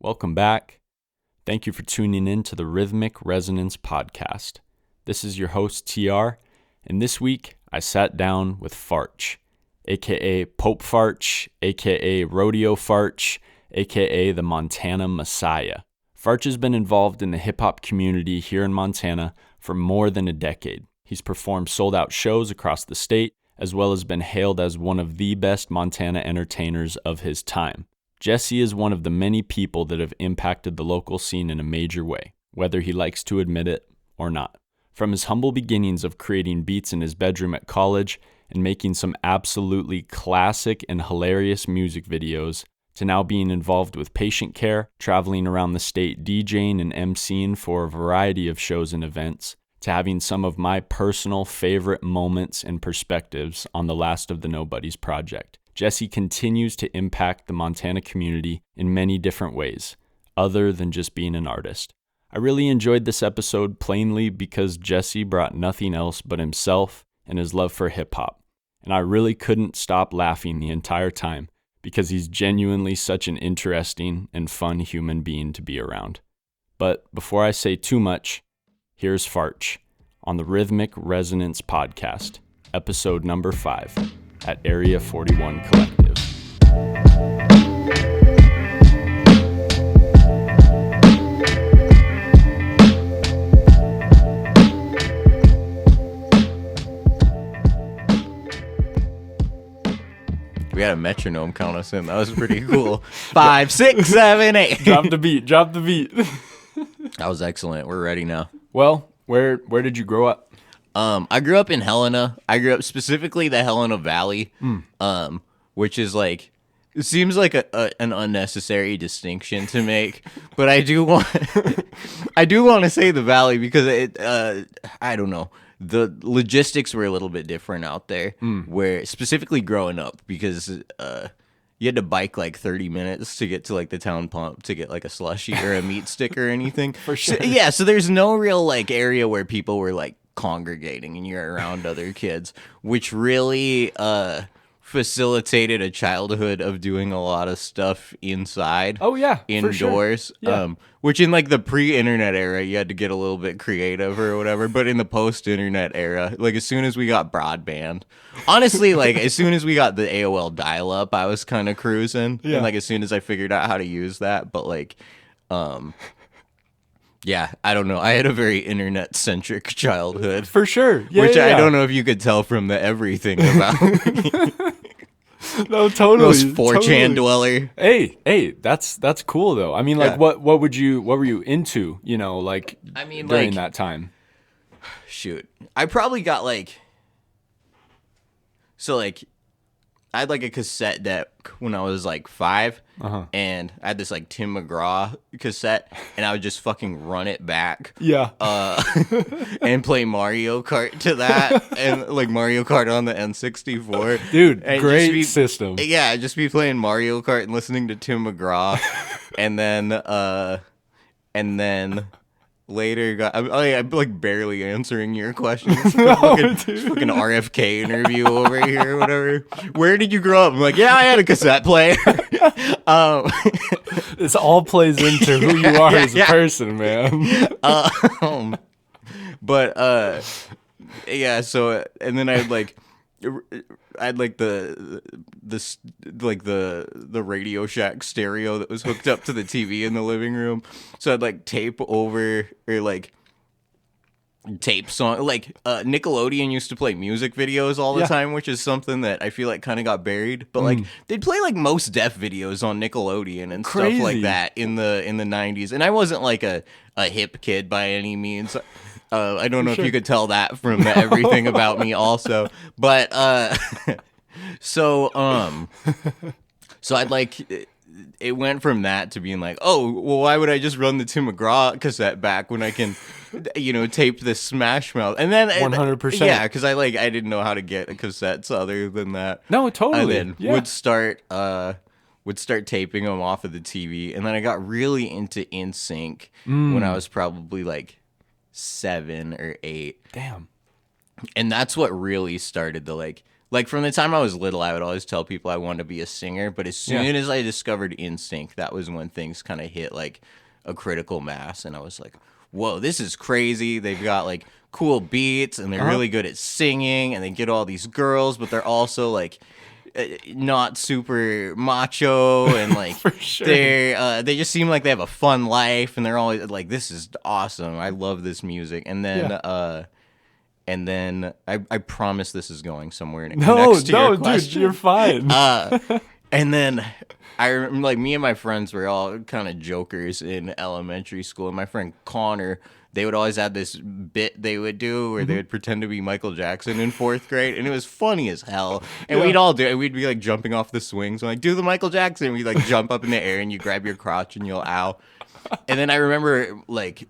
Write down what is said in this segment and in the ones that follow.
Welcome back. Thank you for tuning in to the Rhythmic Resonance Podcast. This is your host, TR, and this week I sat down with Farch, aka Pope Farch, aka Rodeo Farch, aka the Montana Messiah. Farch has been involved in the hip-hop community here in Montana for more than a decade. He's performed sold-out shows across the state, as well as been hailed as one of the best Montana entertainers of his time. Jesse is one of the many people that have impacted the local scene in a major way, whether he likes to admit it or not. From his humble beginnings of creating beats in his bedroom at college and making some absolutely classic and hilarious music videos, to now being involved with patient care, traveling around the state DJing and emceeing for a variety of shows and events, to having some of my personal favorite moments and perspectives on the last of the Nobodies project. Jesse continues to impact the Montana community in many different ways, other than just being an artist. I really enjoyed this episode plainly because Jesse brought nothing else but himself and his love for hip-hop, and I really couldn't stop laughing the entire time because he's genuinely such an interesting and fun human being to be around. But before I say too much, here's Farch on the Rhythmic Resonance Podcast, episode number 5. At Area 41 Collective. We had a metronome count us in. That was pretty cool. 5, 6, 7, 8. Drop the beat. That was excellent. We're ready now. Well, where did you grow up? I grew up in Helena. I grew up specifically the Helena Valley, which is like, it seems like an unnecessary distinction to make, but I do want to say the Valley because I don't know, the logistics were a little bit different out there, where specifically growing up because you had to bike like 30 minutes to get to like the town pump to get like a slushie or a meat stick or anything. For sure. So there's no real like area where people were like congregating and you're around other kids, which really facilitated a childhood of doing a lot of stuff inside. Oh yeah, indoors. For sure. Yeah. Which in like the pre-internet era you had to get a little bit creative or whatever, but in the post-internet era, like as soon as we got broadband, honestly, like as soon as we got the AOL dial-up, I was kind of cruising. Yeah. And like as soon as I figured out how to use that, but like yeah, I don't know. I had a very internet-centric childhood. For sure. Yeah, which yeah. I don't know if you could tell from the everything about me. No, totally. Most 4chan dweller. Hey, that's cool though. I mean, like, Yeah. what were you into? You know, like, I mean, during like, that time. Shoot, I probably got like, so like, I had like a cassette deck when I was like 5, and I had this like Tim McGraw cassette, and I would just fucking run it back. Yeah. And play Mario Kart to that, and like Mario Kart on the N64. Dude, And great system. Yeah, I'd just be playing Mario Kart and listening to Tim McGraw, and then later I'm like barely answering your questions. Fucking RFK interview over here or whatever. Where did you grow up? I'm like, yeah, I had a cassette player. This all plays into who you are as a person, man. But yeah, so and then I'd like the Radio Shack stereo that was hooked up to the TV in the living room. So I'd like tape over or like tape song, like Nickelodeon used to play music videos all the time, which is something that I feel like kind of got buried. But like they'd play like Most Def videos on Nickelodeon and stuff like that in the 90s. And I wasn't like a hip kid by any means. I don't know if you could tell that from the everything about me also, but so I'd like it went from that to being like, oh, well, why would I just run the Tim McGraw cassette back when I can, tape this Smash Mouth? And then 100%. Yeah, because I didn't know how to get cassettes other than that. No, totally. And then would start taping them off of the TV, and then I got really into NSYNC when I was probably like 7 or 8. Damn. And that's what really started the like Like, from the time I was little, I would always tell people I wanted to be a singer. But as soon as I discovered NSYNC, that was when things kind of hit, like, a critical mass. And I was like, whoa, this is crazy. They've got, like, cool beats, and they're really good at singing, and they get all these girls, but they're also, like, not super macho, and, like, For sure. they just seem like they have a fun life, and they're always, like, this is awesome. I love this music. And then... And then I promise this is going somewhere. And it connects to your question. Dude, you're fine. And then I remember, like, me and my friends were all kind of jokers in elementary school. And my friend Connor, they would always have this bit they would do where they would pretend to be Michael Jackson in 4th grade. And it was funny as hell. And we'd all do it. We'd be, like, jumping off the swings. And, like, do the Michael Jackson. We'd, like, jump up in the air and you grab your crotch and you'll ow. And then I remember, like...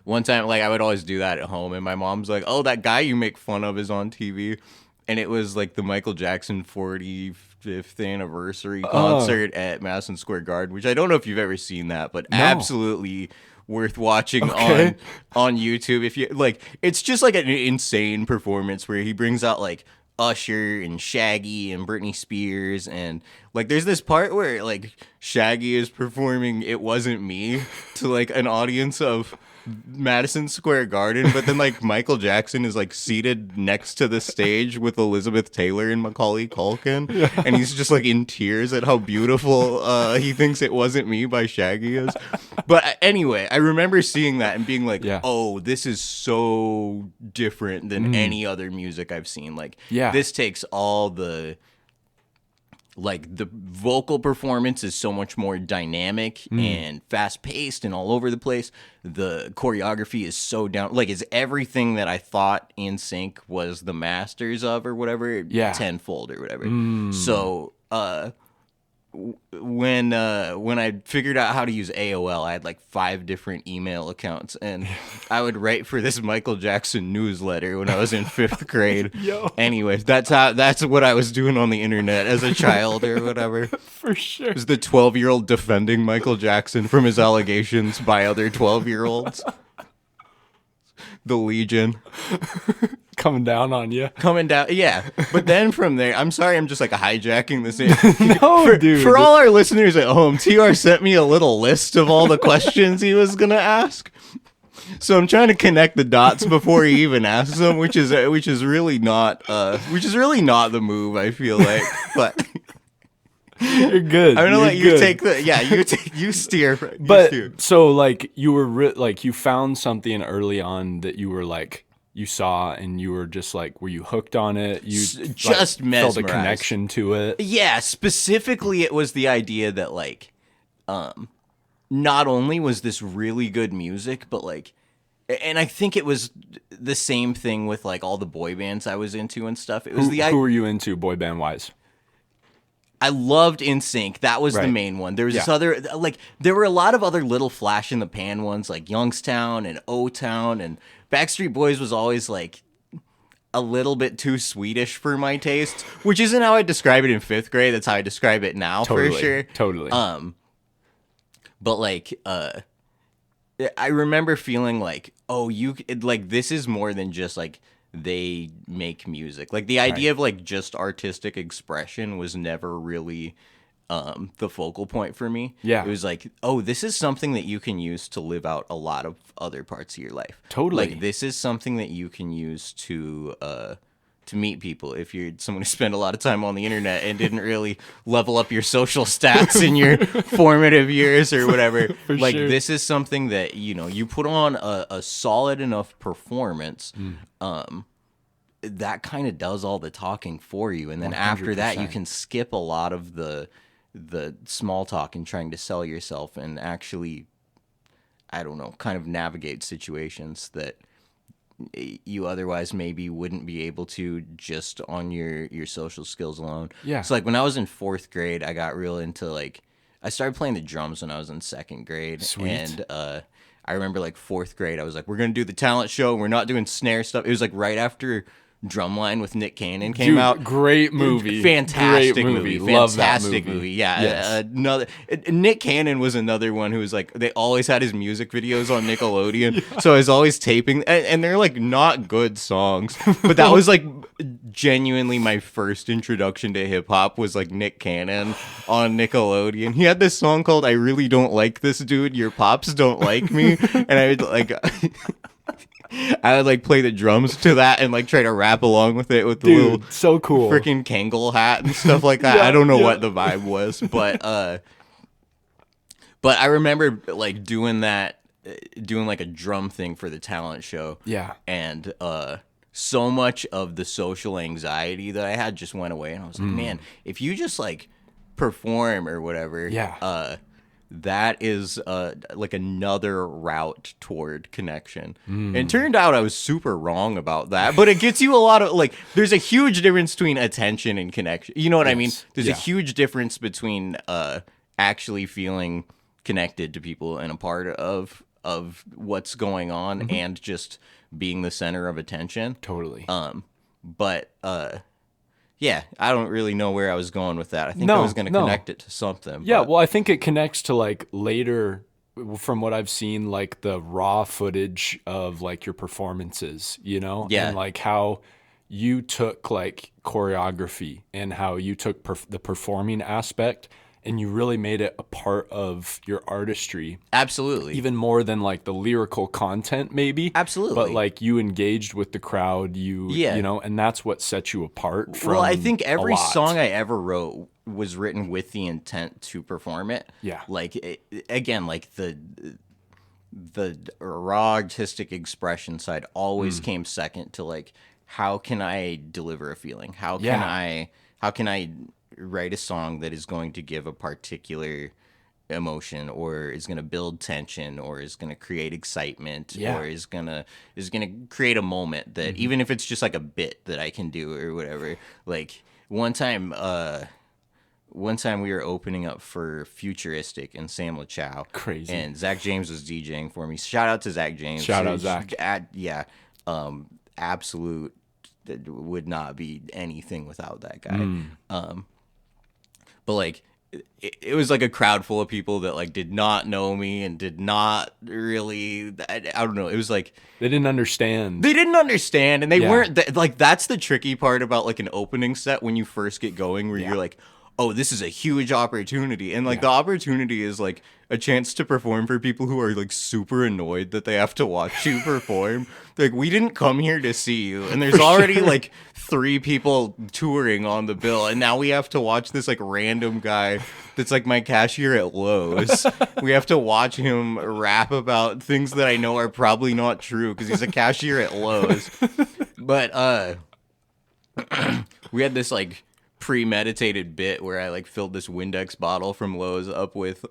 One time, like, I would always do that at home, and my mom's like, oh, that guy you make fun of is on TV. And it was, like, the Michael Jackson 45th anniversary concert at Madison Square Garden, which I don't know if you've ever seen that, but absolutely worth watching on YouTube. If you, like, it's just, like, an insane performance where he brings out, like, Usher and Shaggy and Britney Spears, and, like, there's this part where, like, Shaggy is performing It Wasn't Me to, like, an audience of Madison Square Garden, but then, like, Michael Jackson is, like, seated next to the stage with Elizabeth Taylor and Macaulay Culkin, and he's just, like, in tears at how beautiful he thinks It Wasn't Me by Shaggy is. But anyway, I remember seeing that and being like, oh, this is so different than any other music I've seen. Like, this takes all the... Like, the vocal performance is so much more dynamic and fast-paced and all over the place. The choreography is so down. Like, it's everything that I thought NSYNC was the masters of or whatever, tenfold or whatever. So, when I figured out how to use AOL, I had, like, 5 different email accounts, and I would write for this Michael Jackson newsletter when I was in 5th grade. Anyways, that's what I was doing on the internet as a child or whatever. For sure. It was the 12-year-old defending Michael Jackson from his allegations by other 12-year-olds. The Legion. Coming down on you. Coming down, yeah. But then from there, I'm sorry, I'm just, like, hijacking this. Dude. For all our listeners at home, TR sent me a little list of all the questions he was gonna ask. So I'm trying to connect the dots before he even asks them, which is really not the move, I feel like. But you're good. I'm gonna let you take you steer. So, like, you were like, you found something early on that you were like, you saw, and you were just like, were you hooked on it? You just like, felt a connection to it. Yeah, specifically, it was the idea that, like, not only was this really good music, but, like, and I think it was the same thing with, like, all the boy bands I was into and stuff. It was who were you into boy band wise? I loved NSYNC. That was the main one. There was this other, like, there were a lot of other little flash in the pan ones, like Youngstown and O-Town, and Backstreet Boys was always, like, a little bit too Swedish for my taste, which isn't how I describe it in 5th grade. That's how I describe it now, for sure. Totally. But, like, I remember feeling like, oh, like, this is more than just, like, they make music. Like, the idea of, like, just artistic expression was never really the focal point for me. Yeah. It was like, oh, this is something that you can use to live out a lot of other parts of your life. Totally. Like, this is something that you can use to meet people if you're someone who spent a lot of time on the internet and didn't really level up your social stats in your formative years or whatever. Like, this is something that, you know, you put on a solid enough performance, that kind of does all the talking for you. And then 100%. After that, you can skip a lot of the small talk and trying to sell yourself and actually, I don't know, kind of navigate situations that you otherwise maybe wouldn't be able to just on your social skills alone. Yeah. So, like, when I was in 4th grade, I got real into, like, I started playing the drums when I was in 2nd grade. Sweet. And I remember, like, 4th grade, I was like, we're going to do the talent show. We're not doing snare stuff. It was, like, right after Drumline with Nick Cannon came Dude, out. Great movie. Fantastic Great movie. Love that Fantastic movie. Yeah. Yes. Nick Cannon was another one who was like, they always had his music videos on Nickelodeon. So I was always taping, and they're like not good songs, but that was like genuinely my first introduction to hip hop was like Nick Cannon on Nickelodeon. He had this song called "I Really Don't Like This Dude, Your Pops Don't Like Me," and I would like. I would like play the drums to that and like try to rap along with it with the little so cool freaking Kangol hat and stuff like that. I don't know what the vibe was, but I remember like doing like a drum thing for the talent show. Yeah. And so much of the social anxiety that I had just went away, and I was like, man, if you just like perform or whatever, that is like another route toward connection. And it turned out I was super wrong about that, but it gets you a lot of like, there's a huge difference between attention and connection. You know what I mean? There's a huge difference between actually feeling connected to people and a part of what's going on and just being the center of attention. Totally. Yeah, I don't really know where I was going with that. I think I was going to connect it to something. Yeah, well, I think it connects to like later, from what I've seen, like the raw footage of like your performances, you know? Yeah. And like how you took like choreography and how you took the performing aspect and you really made it a part of your artistry. Absolutely. Even more than like the lyrical content maybe. Absolutely. But like you engaged with the crowd, you know, and that's what sets you apart from I think every song I ever wrote was written with the intent to perform it. Yeah. Like again, like the raw artistic expression side always came second to like, how can I deliver a feeling? How can I write a song that is going to give a particular emotion or is going to build tension or is going to create excitement or is going to create a moment that even if it's just like a bit that I can do or whatever. Like one time we were opening up for Futuristic and Sam LaChow. Crazy. And Zach James was DJing for me. Shout out to Zach James. Shout out Zach. Absolute would not be anything without that guy. But like it was like a crowd full of people that like did not know me and did not really, I don't know. It was like they didn't understand. And they weren't like, that's the tricky part about like an opening set when you first get going, where you're like, oh, this is a huge opportunity. And like the opportunity is like a chance to perform for people who are like super annoyed that they have to watch you perform. Like, we didn't come here to see you. And there's already like 3 people touring on the bill. And now we have to watch this like random guy that's like my cashier at Lowe's. We have to watch him rap about things that I know are probably not true because he's a cashier at Lowe's. But we had this like premeditated bit where I like filled this Windex bottle from Lowe's up with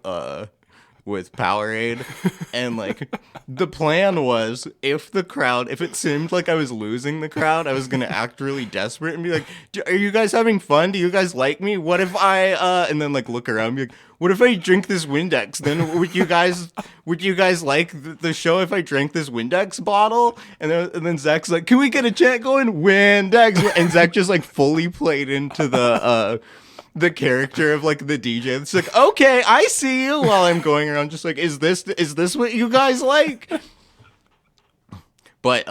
Powerade, and like the plan was if it seemed like I was losing the crowd, I was gonna act really desperate and be like, are you guys having fun? Do you guys like me? What if I and then like look around and be like, what if I drink this Windex? Then would you guys like the show if I drank this Windex bottle? And then Zach's like, can we get a chant going? Windex. And Zach just like fully played into the character of like the DJ. It's like, okay, I see you, while I'm going around just like, is this what you guys like? But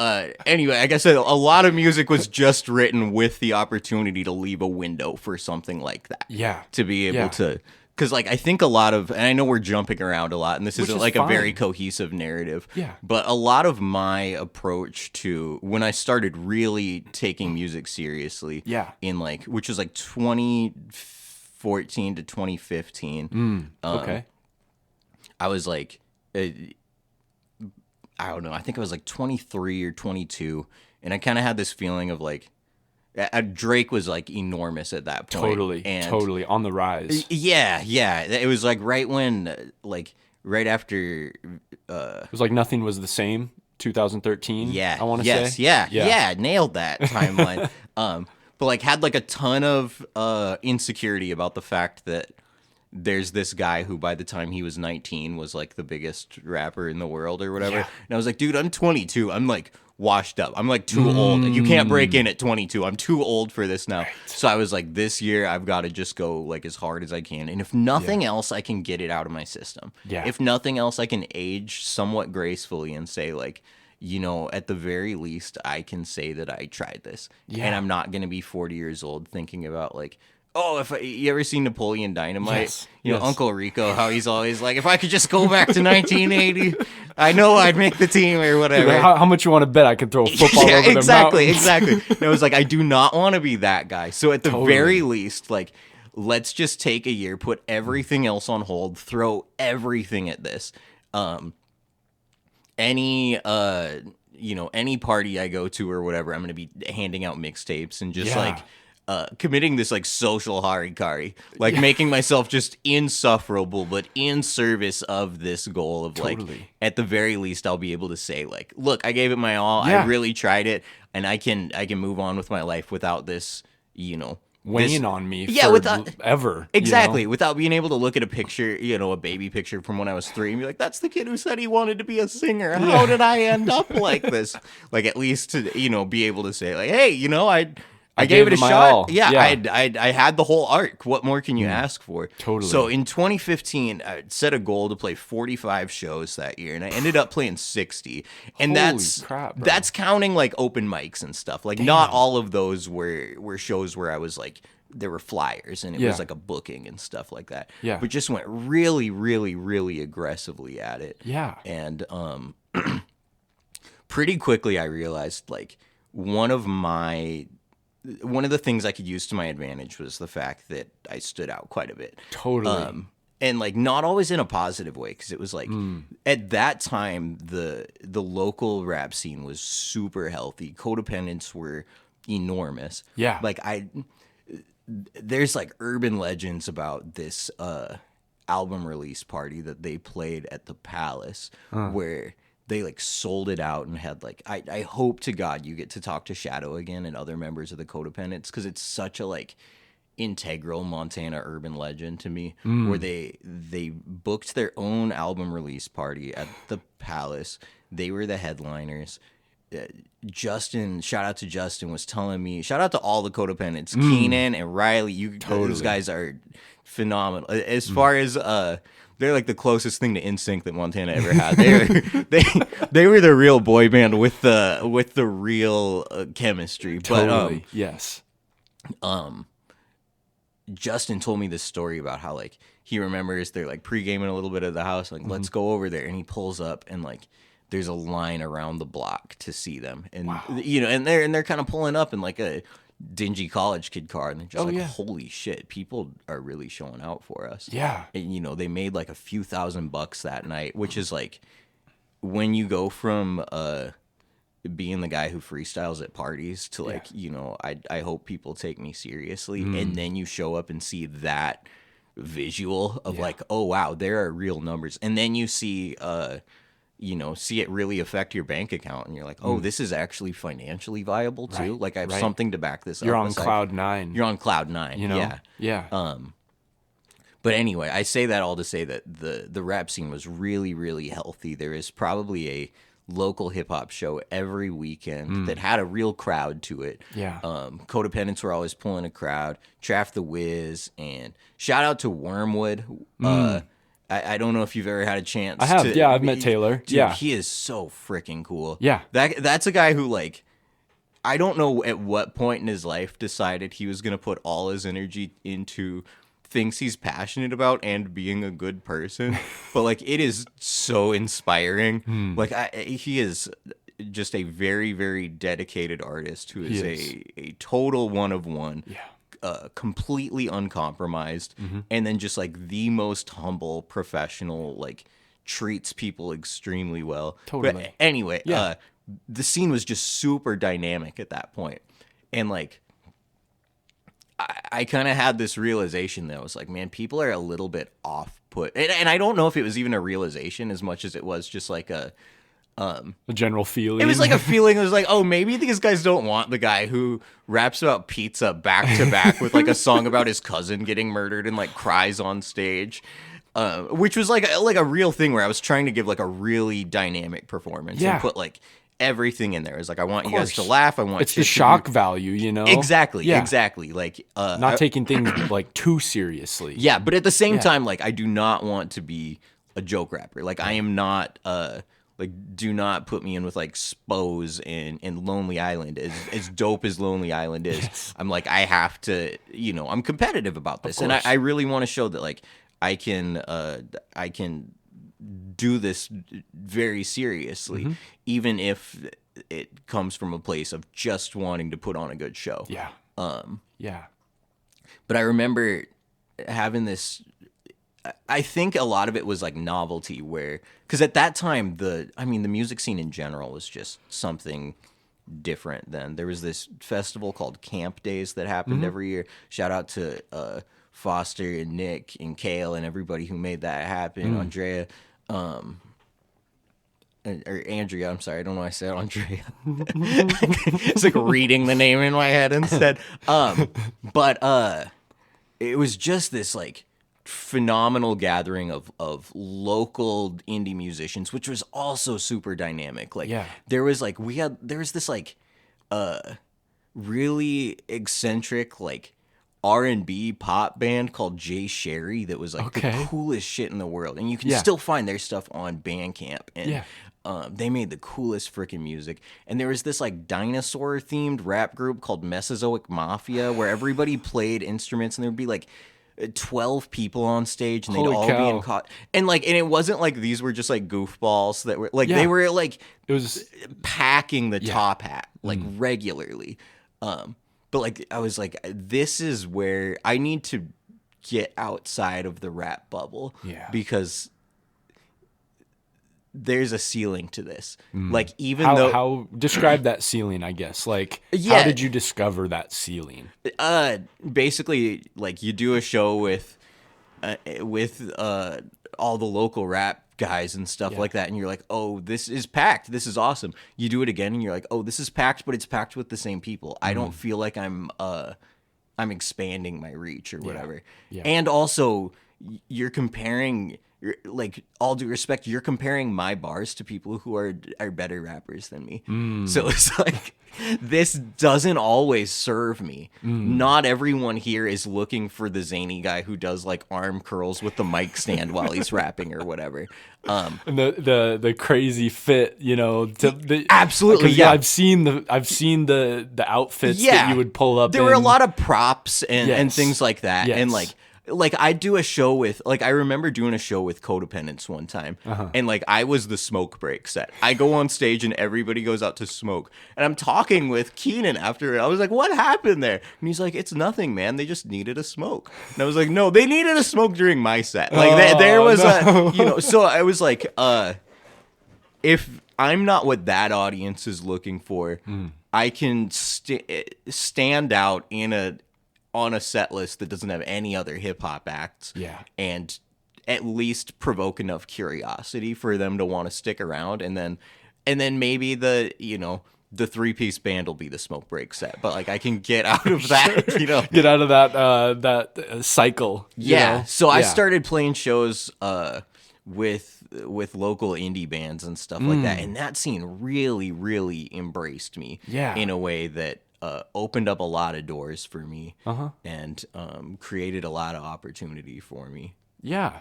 anyway, like I said, a lot of music was just written with the opportunity to leave a window for something like that. Yeah. To be able to, because like I think a lot of, and I know we're jumping around a lot, and this isn't like a very cohesive narrative. Yeah. But a lot of my approach to when I started really taking music seriously, in like, which was like 2014 to 2015. Okay. I was like, I don't know. I think I was like 23 or 22, and I kind of had this feeling of like, Drake was like enormous at that point. Totally on the rise. Yeah. It was like right after. It was like Nothing Was the Same, 2013. Yeah, I want to say. Yeah, nailed that timeline. But like had like a ton of insecurity about the fact that there's this guy who by the time he was 19 was like the biggest rapper in the world or whatever. Yeah. And I was like, dude, I'm 22. I'm like washed up. I'm like too old. You can't break in at 22. I'm too old for this now. Right. So I was like, this year I've got to just go like as hard as I can. And if nothing else, I can get it out of my system. Yeah. If nothing else, I can age somewhat gracefully and say like, you know, at the very least, I can say that I tried this. Yeah. And I'm not going to be 40 years old thinking about like, oh, you ever seen Napoleon Dynamite? Yes. You know, Uncle Rico, how he's always like, if I could just go back to 1980, I know I'd make the team or whatever. Dude, how much you want to bet I can throw a football over the mountains? Exactly. And I was like, I do not want to be that guy. So at the very least, like, let's just take a year, put everything else on hold, throw everything at this. Any party I go to or whatever, I'm going to be handing out mixtapes and just like committing this like social harikari, like making myself just insufferable, but in service of this goal of like, at the very least, I'll be able to say like, look, I gave it my all. I really tried it, and I can move on with my life without this, you know, weighing on me without ever. Exactly. You know? Without being able to look at a picture, you know, a baby picture from when I was 3 and be like, that's the kid who said he wanted to be a singer. How did I end up like this? Like, at least to, you know, be able to say like, hey, you know, I gave it a shot. All. Yeah. I had the whole arc. What more can you ask for? Totally. So in 2015, I set a goal to play 45 shows that year, and I ended up playing 60. And that's counting like open mics and stuff. Like, not all of those were shows where I was like, there were flyers and it was like a booking and stuff like that. Yeah. But just went really, really, really aggressively at it. Yeah. And pretty quickly I realized like one of the things I could use to my advantage was the fact that I stood out quite a bit. Totally. And like not always in a positive way, because it was like at that time the local rap scene was super healthy. Codependents were enormous. Yeah. Like there's like urban legends about this album release party that they played at the Palace where they like sold it out and had like I hope to God you get to talk to Shadow again and other members of the Codependents, because it's such a like integral Montana urban legend to me, where they booked their own album release party at the Palace. They were the headliners. Justin, shout out to Justin, was telling me, shout out to all the Codependents, Keenan and Riley, those guys are phenomenal. As far as they're like the closest thing to NSYNC that Montana ever had. They were the real boy band with the real chemistry. Totally. But yes. Justin told me this story about how like he remembers they're like pre-gaming a little bit at the house, like let's go over there, and he pulls up and like there's a line around the block to see them, and you know, and they're kind of pulling up in like a dingy college kid car, and they're just holy shit, people are really showing out for us. Yeah. And you know, they made like a few $1,000 that night, which is like when you go from being the guy who freestyles at parties to like, you know, I hope people take me seriously, and then you show up and see that visual of like, oh wow, there are real numbers, and then you see you know, see it really affect your bank account, and you're like, oh, this is actually financially viable too. Like I have something to back this up. You're on cloud nine. You're on cloud nine. You know? Yeah. But anyway, I say that all to say that the rap scene was really, really healthy. There is probably a local hip hop show every weekend that had a real crowd to it. Yeah. Codependents were always pulling a crowd. Traff the Wiz, and shout out to Wormwood. I don't know if you've ever had a chance. I have. I've met Taylor. Dude, he is so freaking cool. Yeah. That's a guy who like, I don't know at what point in his life decided he was going to put all his energy into things he's passionate about and being a good person. But like, it is so inspiring. Like he is just a very, very dedicated artist who is a total one of one. Yeah. Completely uncompromised, and then just like the most humble professional, like treats people extremely well. Totally. But anyway, the scene was just super dynamic at that point, and like I kind of had this realization that I was like, man, people are a little bit off put, and I don't know if it was even a realization as much as it was just like a A general feeling. It was like a feeling. It was like, oh, maybe these guys don't want the guy who raps about pizza back to back with like a song about his cousin getting murdered and like cries on stage, which was like a real thing where I was trying to give like a really dynamic performance and put like everything in there. It's like, I want you guys to laugh. I want it's the shock value, you know? Exactly. Exactly. Like not taking things like too seriously. Yeah, but at the same time, like I do not want to be a joke rapper. Like I am not. Like, do not put me in with, like, Spose and Lonely Island. As dope as Lonely Island is, I'm like, I have to, you know, I'm competitive about this. And I really want to show that, like, I can do this very seriously, even if it comes from a place of just wanting to put on a good show. Yeah. Yeah. But I remember having this... I think a lot of it was like novelty because at that time, the music scene in general was just something different then. There was this festival called Camp Days that happened every year. Shout out to Foster and Nick and Kale and everybody who made that happen. Andrea, or Andrea, I'm sorry. I don't know why I said Andrea. It's like reading the name in my head instead. But it was just this like phenomenal gathering of local indie musicians, which was also super dynamic. Like there was this like really eccentric like R&B pop band called Jay Sherry that was like the coolest shit in the world, and you can still find their stuff on Bandcamp. And they made the coolest freaking music. And there was this like dinosaur themed rap group called Mesozoic Mafia where everybody played instruments, and there would be like 12 people on stage, and they'd all be in and it wasn't like these were just like goofballs that were like they were like it was packing the top hat like regularly. But like I was like, this is where I need to get outside of the rap bubble, because there's a ceiling to this. Like even how describe that ceiling, I guess. Like how did you discover that ceiling? Basically like you do a show with all the local rap guys and stuff like that, and you're like, oh, this is packed, this is awesome. You do it again and you're like, oh, this is packed, but it's packed with the same people. I don't feel like I'm expanding my reach or whatever. And also you're comparing, like, all due respect, you're comparing my bars to people who are better rappers than me. So it's like, this doesn't always serve me. Not everyone here is looking for the zany guy who does like arm curls with the mic stand while he's rapping or whatever. And the crazy fit, you know, absolutely. I've seen the outfits that you would pull up. There were a lot of props and things like that. And like I do a show with, like, I remember doing a show with Codependence one time, and like I was the smoke break set. I go on stage and everybody goes out to smoke, and I'm talking with Keenan after it. I was like, what happened there? And he's like, it's nothing, man. They just needed a smoke. And I was like, no, they needed a smoke during my set. Like there was a, you know, so I was like, if I'm not what that audience is looking for, I can stand out on a set list that doesn't have any other hip hop acts, and at least provoke enough curiosity for them to want to stick around, and then maybe the 3-piece band will be the smoke break set, but like I can get out of that, you know, get out of that cycle. So I started playing shows with local indie bands and stuff like that, and that scene really, really embraced me in a way that opened up a lot of doors for me, and created a lot of opportunity for me. Yeah.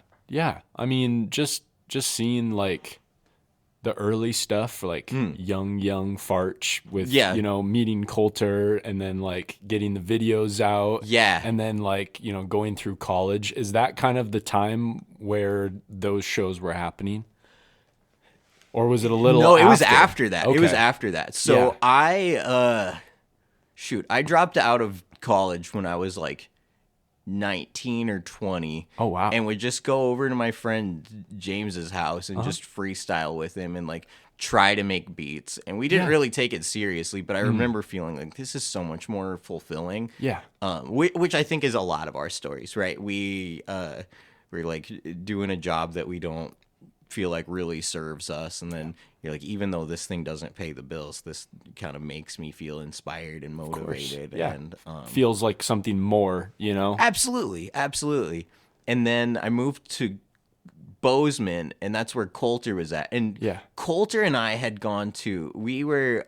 I mean, just seeing like the early stuff, like young Farch with you know, meeting Coulter, and then like getting the videos out, and then like, you know, going through college. Is that kind of the time where those shows were happening? Or was it a little? No, it after? Was after that. Okay. It was after that. So I dropped out of college when I was like 19 or 20. Oh, wow. And would just go over to my friend James's house and just freestyle with him and like try to make beats. And we didn't really take it seriously, but I remember feeling like this is so much more fulfilling. Which I think is a lot of our stories, right? We're like doing a job that we don't feel like really serves us. And then you're like, even though this thing doesn't pay the bills, this kind of makes me feel inspired and motivated. Yeah. And feels like something more, you know? absolutely. And then I moved to Bozeman, and that's where Coulter was at. And Coulter and I had gone to, we were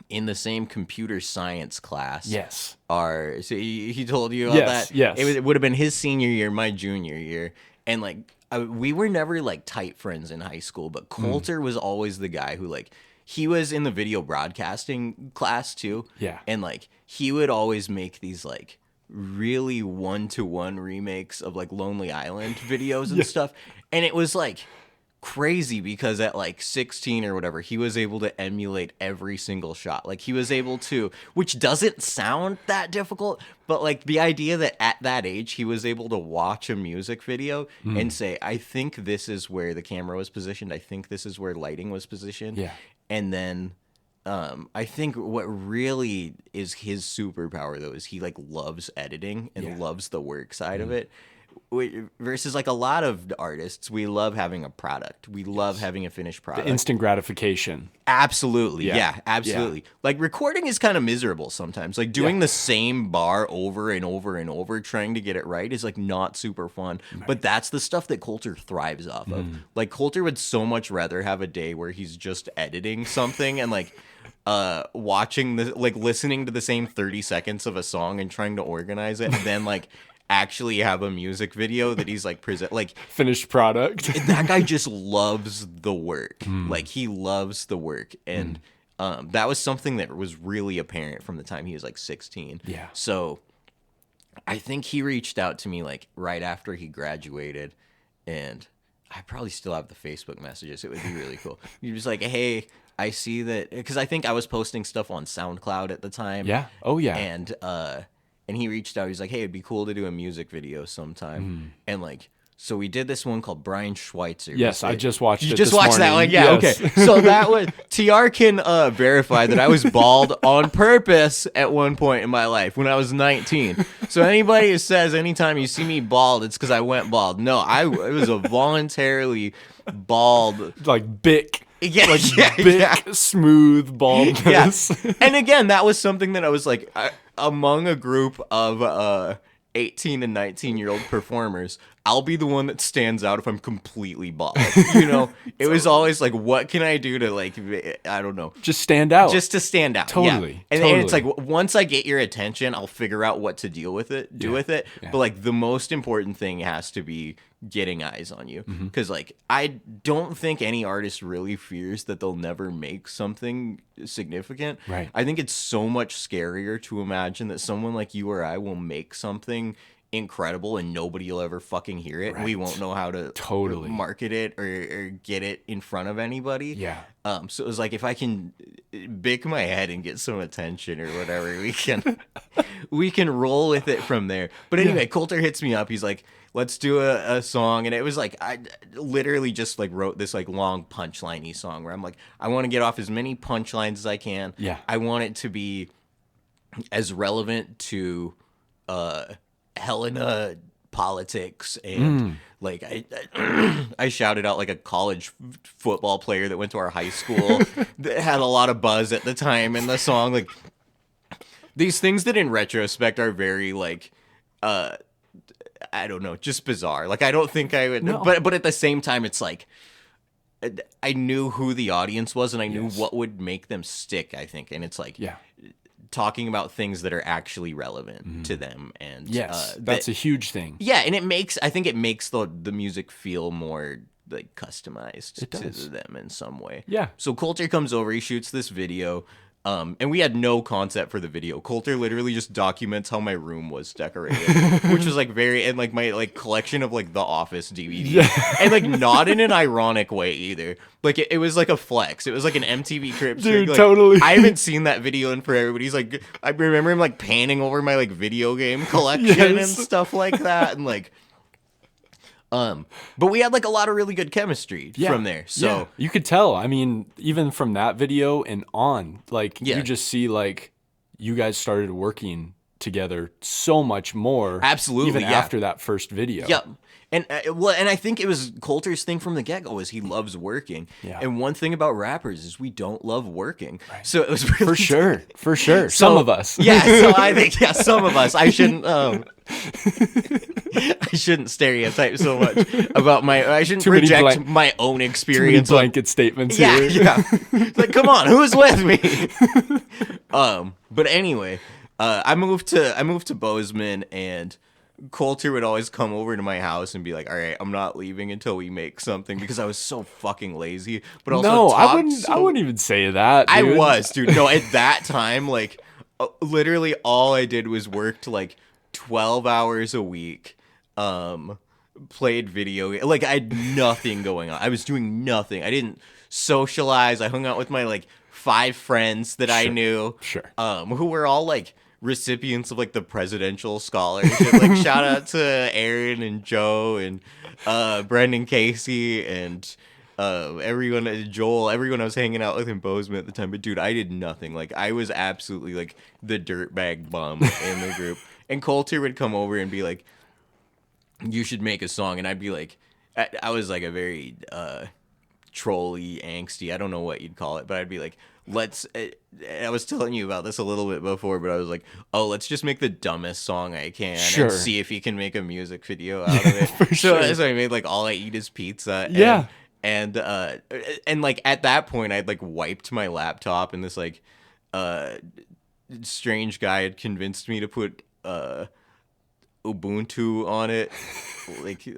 in the same computer science class. Yes. So he told you about that? Yes. It would have been his senior year, my junior year. And like, we were never like tight friends in high school, but Coulter was always the guy who like, he was in the video broadcasting class too. Yeah. And like, he would always make these like really one-to-one remakes of like Lonely Island videos and stuff. And it was like crazy because at like 16 or whatever, he was able to emulate every single shot. Like he was able to, which doesn't sound that difficult, but like the idea that at that age he was able to watch a music video and say, I think this is where the camera was positioned, I think this is where lighting was positioned. Yeah. And then I think what really is his superpower though is he like loves editing and loves the work side of it. Versus like a lot of artists, we love having a product. We love having a finished product. The instant gratification. Absolutely. Yeah, absolutely. Yeah. Like recording is kind of miserable sometimes. Like doing the same bar over and over and over, trying to get it right is like not super fun. Right. But that's the stuff that Coulter thrives off of. Like Coulter would so much rather have a day where he's just editing something and like watching the like listening to the same 30 seconds of a song and trying to organize it than like actually have a music video that he's like present like finished product. That guy just loves the work. Like he loves the work. And that was something that was really apparent from the time he was like 16. Yeah. So I think he reached out to me like right after he graduated, and I probably still have the Facebook messages. It would be really cool. He was like, hey, I see that, because I think I was posting stuff on SoundCloud at the time. Yeah. Oh yeah. And he reached out. He's like, hey, it'd be cool to do a music video sometime. And like, so we did this one called Brian Schweitzer. Yes, I just watched it. You just this watched that morning. one? Yeah, Yes. okay. So that was, TR can verify that I was bald on purpose at one point in my life when I was 19. So anybody who says anytime you see me bald, it's because I went bald. No, it was a voluntarily bald. Like Bic. Yeah, like big, smooth baldness. Yeah. And again, that was something that I was like, among a group of 18 and 19-year-old performers, I'll be the one that stands out if I'm completely bald. You know, it was always like, what can I do to like, I don't know. Just stand out. Just to stand out. Totally. Yeah. And totally. it's like, once I get your attention, I'll figure out what to deal with it, with it. Yeah. But like the most important thing has to be getting eyes on you. Because like, I don't think any artist really fears that they'll never make something significant. Right. I think it's so much scarier to imagine that someone like you or I will make something incredible and nobody will ever fucking hear it. Right. We won't know how to market it or get it in front of anybody. Yeah. So it was like, if I can bick my head and get some attention or whatever, we can roll with it from there. But anyway, Coulter hits me up. He's like, let's do a song. And it was like, I literally just like wrote this like long punchline-y song where I'm like, I want to get off as many punchlines as I can. Yeah. I want it to be as relevant to Helena politics and like I shouted out like a college football player that went to our high school that had a lot of buzz at the time in the song. Like these things that in retrospect are very like I don't know, just bizarre. Like I don't think I would but at the same time it's like I knew who the audience was and I knew what would make them stick, I think. And it's like talking about things that are actually relevant to them. And that's a huge thing. Yeah, and I think it makes the music feel more like customized to them in some way. Yeah. So Coulter comes over, he shoots this video. And we had no concept for the video. Coulter literally just documents how my room was decorated, which was like and like my like collection of like The Office DVDs, and like not in an ironic way either. Like it was like a flex. It was like an MTV Cribs. Dude, like, totally. I haven't seen that video in forever, but he's like, I remember him like panning over my like video game collection and stuff like that, and like. But we had like a lot of really good chemistry from there. So you could tell. I mean, even from that video and on, like you just see like you guys started working together so much more. Absolutely, even yeah. after that first video. Yep. And and I think it was Coulter's thing from the get-go is he loves working. Yeah. And one thing about rappers is we don't love working. Right. So it was really For sure. Some of us. Yeah, so I think some of us. I shouldn't I shouldn't stereotype so much about I shouldn't project my own experience. Too many blanket statements here. Yeah. Like, come on, who's with me? But anyway, I moved to Bozeman, and Coulter would always come over to my house and be like, all right, I'm not leaving until we make something, because I was so fucking lazy. But also, no, I wouldn't even say that, dude. I was, dude. No, at that time, like, literally all I did was worked like 12 hours a week, played video. Like, I had nothing going on. I was doing nothing. I didn't socialize. I hung out with my like 5 friends that I knew, who were all like recipients of like the presidential scholarship. Like, shout out to Aaron and Joe and Brendan Casey and Joel, everyone I was hanging out with in Bozeman at the time. But dude, I did nothing. Like, I was absolutely like the dirtbag bum in the group. And Coulter would come over and be like, you should make a song. And I'd be like, I was like a very trolly, angsty, I don't know what you'd call it, but I'd be like, I was telling you about this a little bit before, but I was like, oh, let's just make the dumbest song I can and see if you can make a music video out of it. So I made like All I Eat Is Pizza. And like at that point I'd like wiped my laptop, and this like strange guy had convinced me to put Ubuntu on it, like the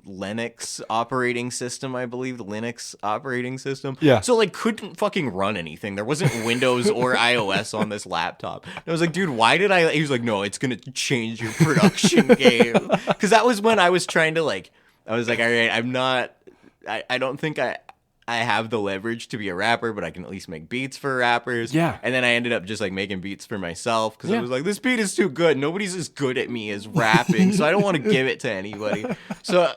Linux operating system, I believe, the Linux operating system. Yeah. So like couldn't fucking run anything. There wasn't Windows or iOS on this laptop. And I was like, dude, why did I? He was like, no, it's gonna change your production game. Because that was when I was trying to like, I was like, all right, I don't think I have the leverage to be a rapper, but I can at least make beats for rappers. Yeah. And then I ended up just like making beats for myself, because I was like, this beat is too good. Nobody's as good at me as rapping, so I don't want to give it to anybody. So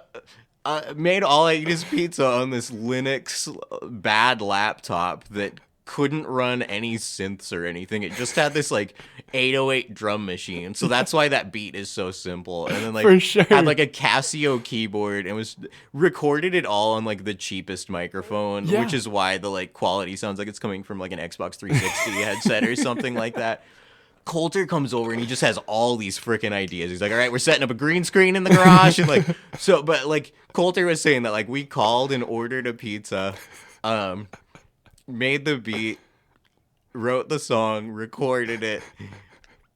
I made All I Eat Is Pizza on this Linux bad laptop that couldn't run any synths or anything. It just had this like 808 drum machine. So that's why that beat is so simple. And then like had like a Casio keyboard, and was recorded it all on like the cheapest microphone, which is why the like quality sounds like it's coming from like an Xbox 360 headset or something like that. Coulter comes over and he just has all these freaking ideas. He's like, all right, we're setting up a green screen in the garage. And like, so, but like Coulter was saying that like we called and ordered a pizza, made the beat, wrote the song, recorded it,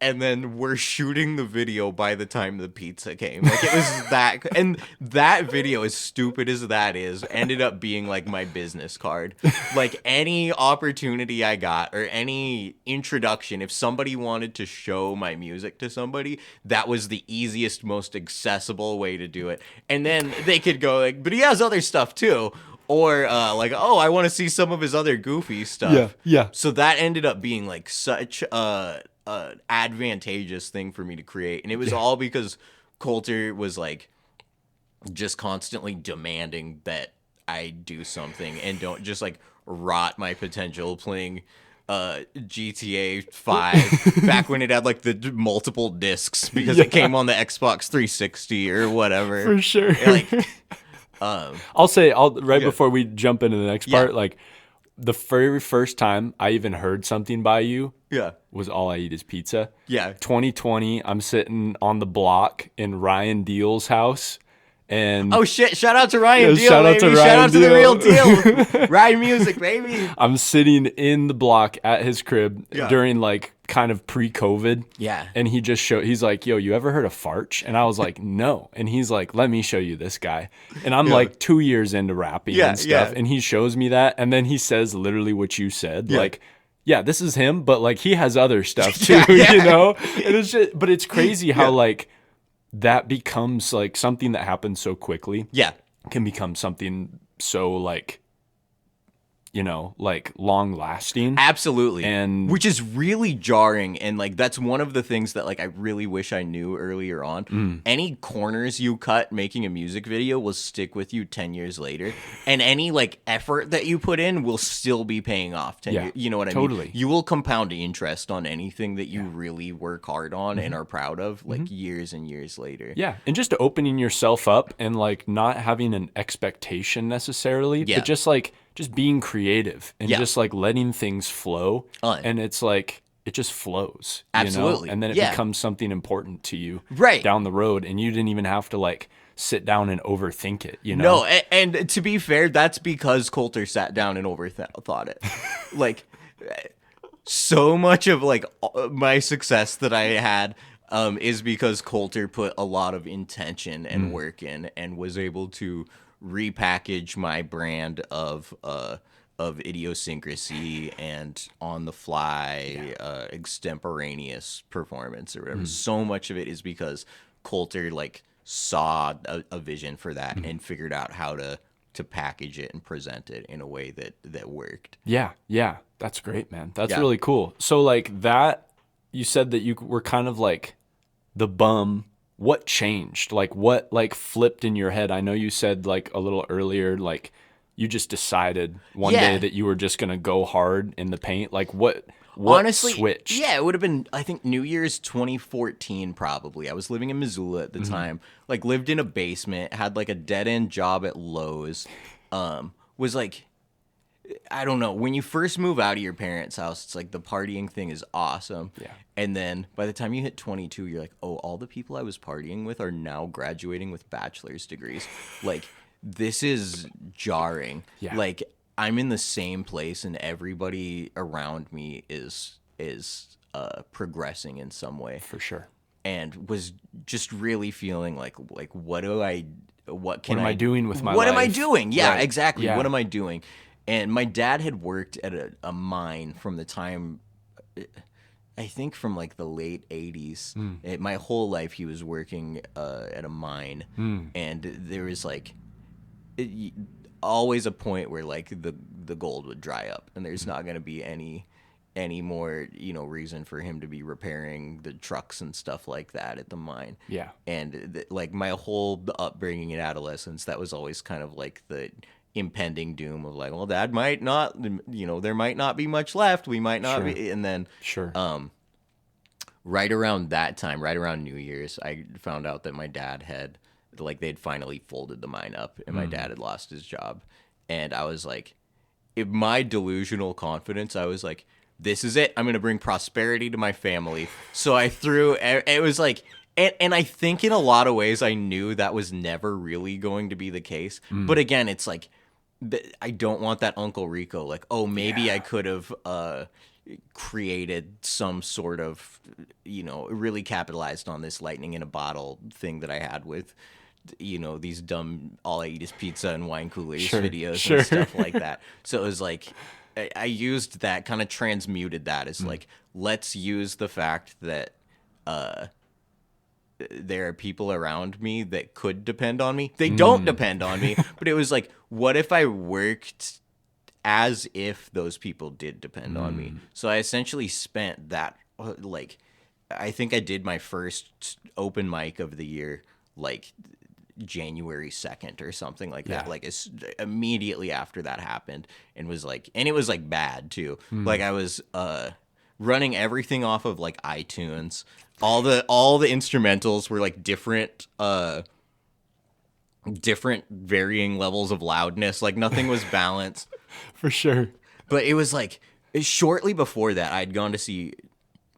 and then we're shooting the video by the time the pizza came. Like, it was that, and that video, as stupid as that is, ended up being like my business card. Like, any opportunity I got or any introduction, if somebody wanted to show my music to somebody, that was the easiest, most accessible way to do it. And then they could go like, but he has other stuff too. Or like, oh, I want to see some of his other goofy stuff. Yeah. So that ended up being like such a advantageous thing for me to create, and it was all because Coulter was like just constantly demanding that I do something and don't just like rot my potential playing GTA 5 back when it had like the multiple discs, because it came on the Xbox 360 or whatever. For sure. Like. Before we jump into the next part, like the very first time I even heard something by you was All I Eat Is Pizza. Yeah. 2020, I'm sitting on the block in Ryan Deal's house. And oh shit, shout out to Ryan Deal, shout out baby. to Shout out Deal. to the real deal. Ryan Music, baby. I'm sitting in the block at his crib during like kind of pre-COVID. Yeah. And he's like, yo, you ever heard of Farch? And I was like, no. And he's like, let me show you this guy. And I'm like 2 years into rapping and stuff. And he shows me that. And then he says literally what you said. Like, yeah, this is him, but like he has other stuff too, you know? And it's just, but it's crazy how like that becomes like something that happens so quickly. Yeah. Can become something so like like long lasting. Absolutely. And which is really jarring, and like that's one of the things that like I really wish I knew earlier on. Any corners you cut making a music video will stick with you 10 years later, and any like effort that you put in will still be paying off 10 years. You know what I mean? You will compound interest on anything that you really work hard on and are proud of like years and years later. Yeah, and just opening yourself up and like not having an expectation necessarily, but just being creative and just like letting things flow. And it's like, it just flows. Absolutely. And then it becomes something important to you down the road. And you didn't even have to like sit down and overthink it, No, and to be fair, that's because Coulter sat down and overthought it. Like, so much of like my success that I had is because Coulter put a lot of intention and work in and was able to repackage my brand of idiosyncrasy and on the fly extemporaneous performance or whatever. So much of it is because Coulter like saw a vision for that and figured out how to package it and present it in a way that worked. Yeah, that's great, man. That's really cool. So like that, you said that you were kind of like the bum. What changed? Like what like flipped in your head? I know you said like a little earlier, like you just decided one day that you were just going to go hard in the paint. Like what honestly switched? Yeah, it would have been, I think, New Year's 2014 probably. I was living in Missoula at the time. Like lived in a basement, had like a dead-end job at Lowe's. Was like, I don't know, when you first move out of your parents' house, it's like the partying thing is awesome. Yeah. And then by the time you hit 22, you're like, oh, all the people I was partying with are now graduating with bachelor's degrees. Like, this is jarring. Yeah. Like, I'm in the same place and everybody around me is progressing in some way. For sure. And was just really feeling like what am I doing with my life? What am I doing? Yeah, exactly. Yeah. What am I doing? And my dad had worked at a mine from the time, I think from like the late 80s. My whole life he was working at a mine. And there was like always a point where like the gold would dry up and there's not going to be any more, reason for him to be repairing the trucks and stuff like that at the mine. Yeah. And like my whole upbringing in adolescence, that was always kind of like the impending doom of like, well, Dad might not, there might not be much left. We might not be. And then, right around that time, right around New Year's, I found out that my dad had, like, they'd finally folded the mine up and my dad had lost his job. And I was like, in my delusional confidence, I was like, this is it. I'm going to bring prosperity to my family. So I threw, it was like, and I think in a lot of ways I knew that was never really going to be the case. But again, it's like, I don't want that Uncle Rico, like, oh, maybe I could have created some sort of, really capitalized on this lightning in a bottle thing that I had with, these dumb all I eat is pizza and wine coolers videos and stuff like that. So it was like, I used that, kind of transmuted that as like, let's use the fact that there are people around me that could depend on me. They don't depend on me, but it was like, what if I worked as if those people did depend on me? So I essentially spent that, like, I think I did my first open mic of the year, like, January 2nd or something like that. Like, it's immediately after that happened, and was like, and it was like bad too. Like, I was running everything off of like iTunes. All the instrumentals were like different varying levels of loudness. Like, nothing was balanced. For sure. But it was like, shortly before that, I'd gone to see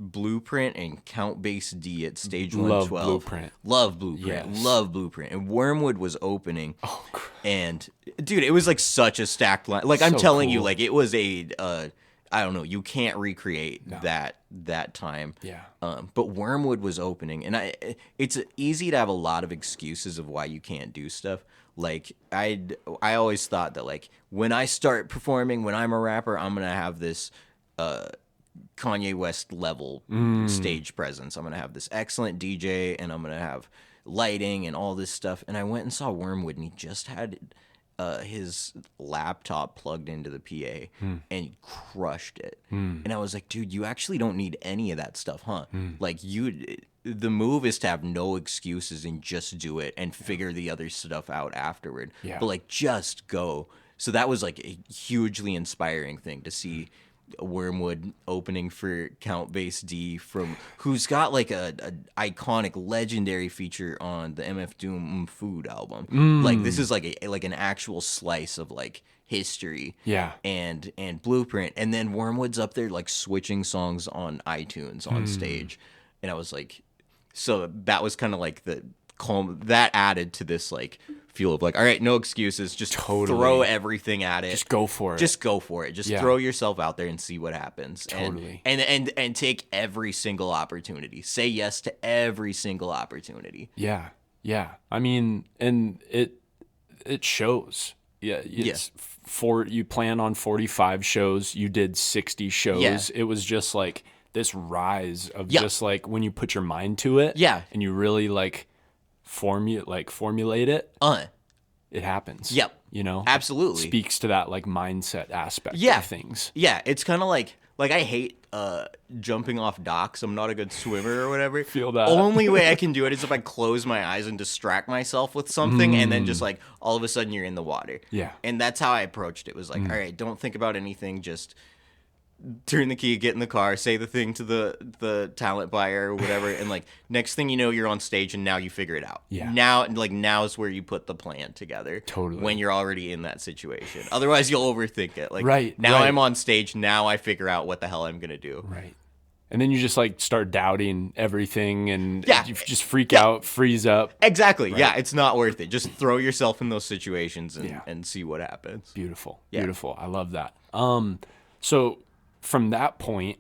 Blueprint and Count Bass D at Stage 112. Love Blueprint. Yes. Love Blueprint. And Wormwood was opening. Oh, and dude, it was like such a stacked line. Like, I'm telling you, like, it was a I don't know, you can't recreate that time. Yeah. But Wormwood was opening, and it's easy to have a lot of excuses of why you can't do stuff. Like, I always thought that, like, when I start performing, when I'm a rapper, I'm gonna have this Kanye West level stage presence. I'm gonna have this excellent DJ, and I'm gonna have lighting and all this stuff. And I went and saw Wormwood, and he just had his laptop plugged into the PA and he crushed it. And I was like, dude, you actually don't need any of that stuff, huh? Like the move is to have no excuses and just do it and figure the other stuff out afterward. Yeah. But like, just go. So that was like a hugely inspiring thing to see. Wormwood opening for Count Bass D, from who's got like a iconic legendary feature on the MF Doom Food album. Like this is like an actual slice of like history. Yeah. And blueprint. And then Wormwood's up there like switching songs on iTunes on stage. And I was like, so that was kind of like the calm that added to this like feel of like, all right, no excuses, just throw everything at it, just go for it, just throw yourself out there and see what happens. And take every single opportunity, say yes to every single opportunity. Yeah, I mean, and it shows. You plan on 45 shows, you did 60 shows. It was just like this rise of just like when you put your mind to it, and you really like formulate it, it happens. You know, absolutely. It speaks to that like mindset aspect of things. It's kind of like I hate jumping off docks. I'm not a good swimmer or whatever. Feel that. Only way I can do it is if I close my eyes and distract myself with something, and then just like all of a sudden you're in the water. And that's how I approached it. Was like, all right, don't think about anything, just turn the key, get in the car, say the thing to the talent buyer or whatever, and like next thing you know, you're on stage, and now you figure it out. Now's where you put the plan together. Totally. When you're already in that situation. Otherwise, you'll overthink it. Like right. I'm on stage. Now I figure out what the hell I'm gonna do. Right. And then you just like start doubting everything, and you just freak out, freeze up. Exactly. Right. Yeah, it's not worth it. Just throw yourself in those situations and see what happens. Beautiful. I love that. So from that point,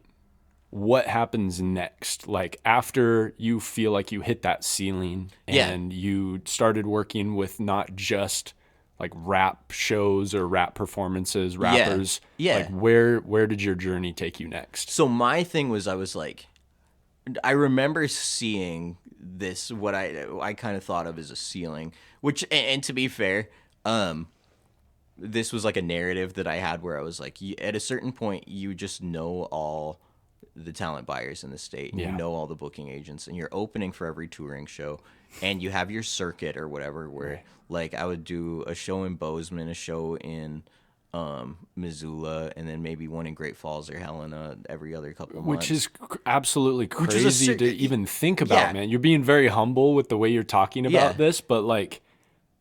what happens next? Like after you feel like you hit that ceiling and you started working with not just like rap shows or rap performances, rappers. Like where did your journey take you next? So my thing was, I remember seeing this, what I kind of thought of as a ceiling, which, and to be fair, this was like a narrative that I had where I was like, at a certain point, you just know all the talent buyers in the state, and you know all the booking agents, and you're opening for every touring show, and you have your circuit or whatever where like I would do a show in Bozeman, a show in Missoula, and then maybe one in Great Falls or Helena every other couple of months. Which is absolutely crazy to even think about, man. You're being very humble with the way you're talking about this, but like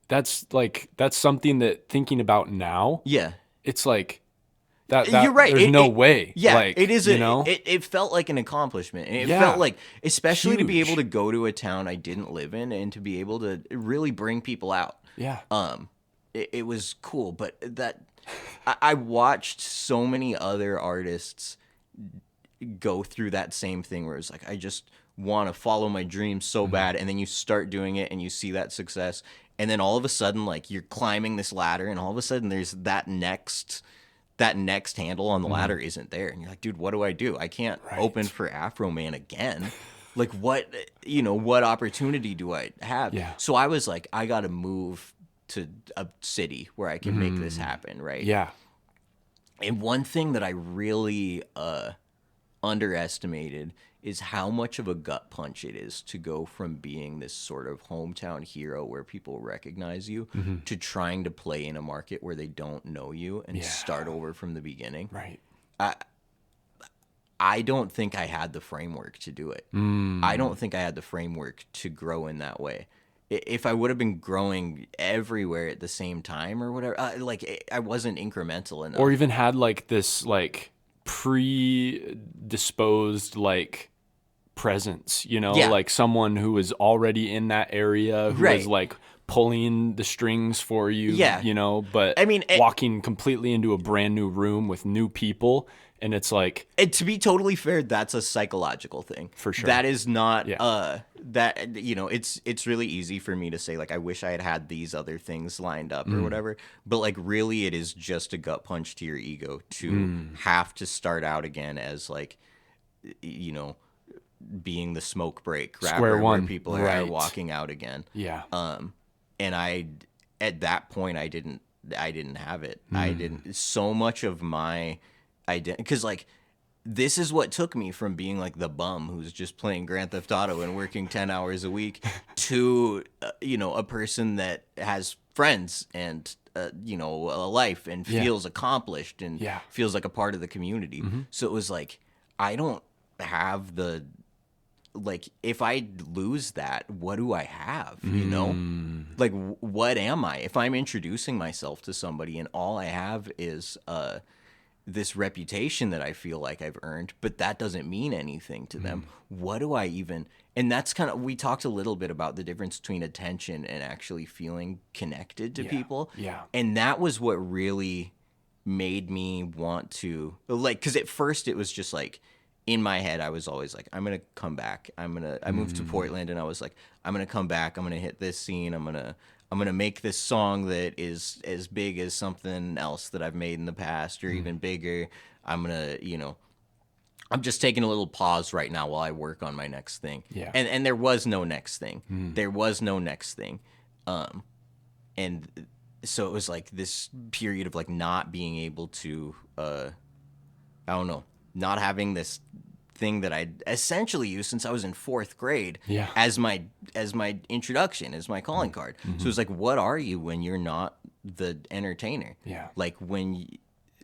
that's something that thinking about now, it's like that you're right. There's no way. Yeah, like, it is. You know? It felt like an accessment. And it felt like, especially to be able to go to a town I didn't live in and to be able to really bring people out. It was cool. But that I watched so many other artists go through that same thing where it's like, I just want to follow my dreams so bad, and then you start doing it and you see that success, and then all of a sudden, like, you're climbing this ladder, and all of a sudden there's that next handle on the ladder isn't there, and you're like, dude, what do? I can't open for Afro Man again. Like, what opportunity do I have? So I was like, I gotta move to a city where I can make this happen, right? And one thing that I really underestimated is how much of a gut punch it is to go from being this sort of hometown hero where people recognize you to trying to play in a market where they don't know you and start over from the beginning. I don't think I had the framework to do it. I don't think I had the framework to grow in that way. If I would have been growing everywhere at the same time or whatever, I wasn't incremental enough. Or even had like this like predisposed like presence, like someone who was already in that area who was like pulling the strings for you, but I mean, walking completely into a brand new room with new people. And it's like, and to be totally fair, that's a psychological thing. For sure. That is not, it's really easy for me to say, like, I wish I had these other things lined up or whatever. But, like, really, it is just a gut punch to your ego to have to start out again as, like, being the smoke break rapper Square one. Where people are walking out again. Yeah. And at that point, I didn't I didn't have it. I didn't. So much of my identity, because like this is what took me from being like the bum who's just playing Grand Theft Auto and working 10 hours a week to a person that has friends and a life and feels accomplished and feels like a part of the community. So it was like, I don't have the, like, if I lose that, what do I have? Like, what am I? If I'm introducing myself to somebody and all I have is this reputation that I feel like I've earned, but that doesn't mean anything to them. What do I even? And that's kind of, we talked a little bit about the difference between attention and actually feeling connected to people. Yeah. And that was what really made me want to, like, because at first it was just like, in my head, I was always like, I'm going to come back. I moved to Portland and I was like, I'm going to come back. I'm going to hit this scene. I'm going to make this song that is as big as something else that I've made in the past or even bigger. I'm going to, I'm just taking a little pause right now while I work on my next thing. Yeah. And there was no next thing. There was no next thing. And so it was like this period of like not being able to, I don't know, not having this thing that I essentially used since I was in 4th grade as my introduction, as my calling card. So it's like, what are you when you're not the entertainer? Yeah. Like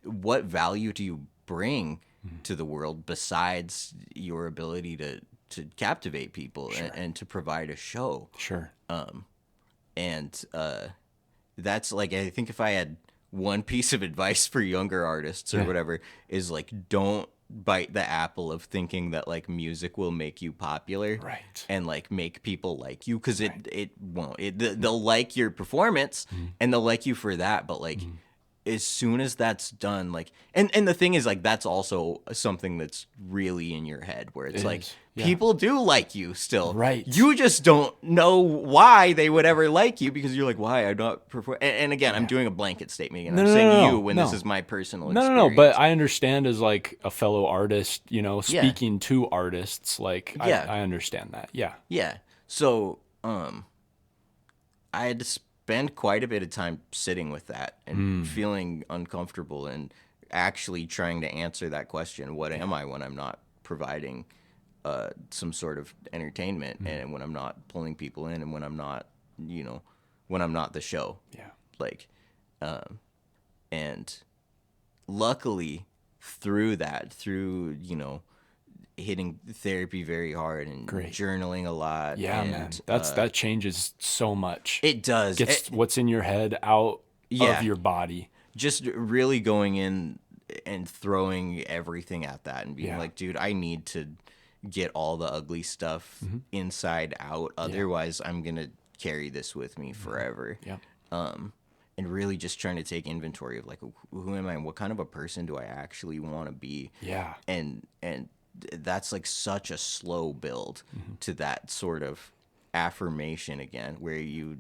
what value do you bring to the world besides your ability to captivate people and to provide a show? Sure. And that's like, I think if I had one piece of advice for younger artists or whatever is like, don't bite the apple of thinking that like music will make you popular, right? And like make people like you, because it won't. They'll like your performance and they'll like you for that, but like as soon as that's done, like, and the thing is, like, that's also something that's really in your head where it's like, people do like you still. Right. You just don't know why they would ever like you because you're like, why? I'm not performing. And again, I'm doing a blanket statement. Again. I'm saying you when this is my personal experience. No, but I understand as like a fellow artist, speaking to artists, like, I understand that. Yeah. Yeah. So, I had to spend quite a bit of time sitting with that and feeling uncomfortable and actually trying to answer that question. What am I when I'm not providing some sort of entertainment and when I'm not pulling people in and when I'm not, when I'm not the show. Yeah. Like, and luckily through hitting therapy very hard and journaling a lot. Yeah, and, man. That changes so much. It does. Gets what's in your head out of your body. Just really going in and throwing everything at that and being like, dude, I need to get all the ugly stuff inside out. Otherwise, I'm going to carry this with me forever. Yeah. And really just trying to take inventory of like, who am I and what kind of a person do I actually want to be? Yeah. And that's like such a slow build to that sort of affirmation again, where you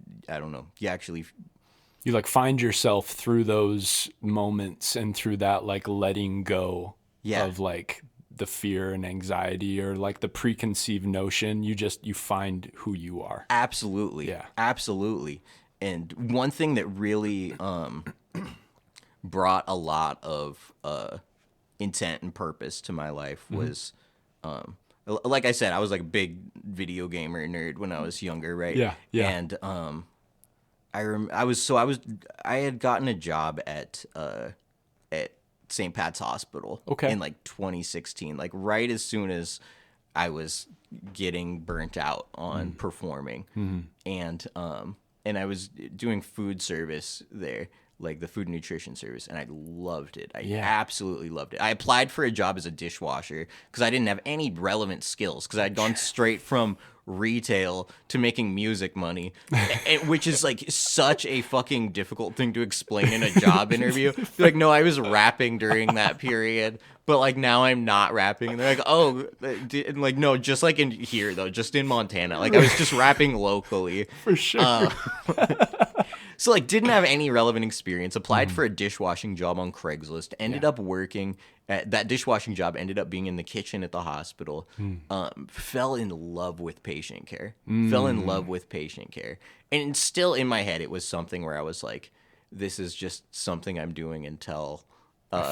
like find yourself through those moments and through that like letting go of like the fear and anxiety or like the preconceived notion. You find who you are. Absolutely. Yeah. Absolutely. And one thing that really brought a lot of intent and purpose to my life was like I said, I was like a big video gamer nerd when I was younger, right? Yeah. And I had gotten a job at St. Pat's Hospital in like 2016, like right as soon as I was getting burnt out on performing. And I was doing food service there, like the food and nutrition service, and I loved it. I absolutely loved it. I applied for a job as a dishwasher because I didn't have any relevant skills because I'd gone straight from retail to making music money, which is like such a fucking difficult thing to explain in a job interview. Like, no, I was rapping during that period, but like now I'm not rapping. And they're like, oh, and like, no, just like in here though, just in Montana. Like I was just rapping locally. For sure. So like didn't have any relevant experience, applied for a dishwashing job on Craigslist, ended up working at that dishwashing job, ended up being in the kitchen at the hospital, fell in love with patient care, And still in my head, it was something where I was like, this is just something I'm doing until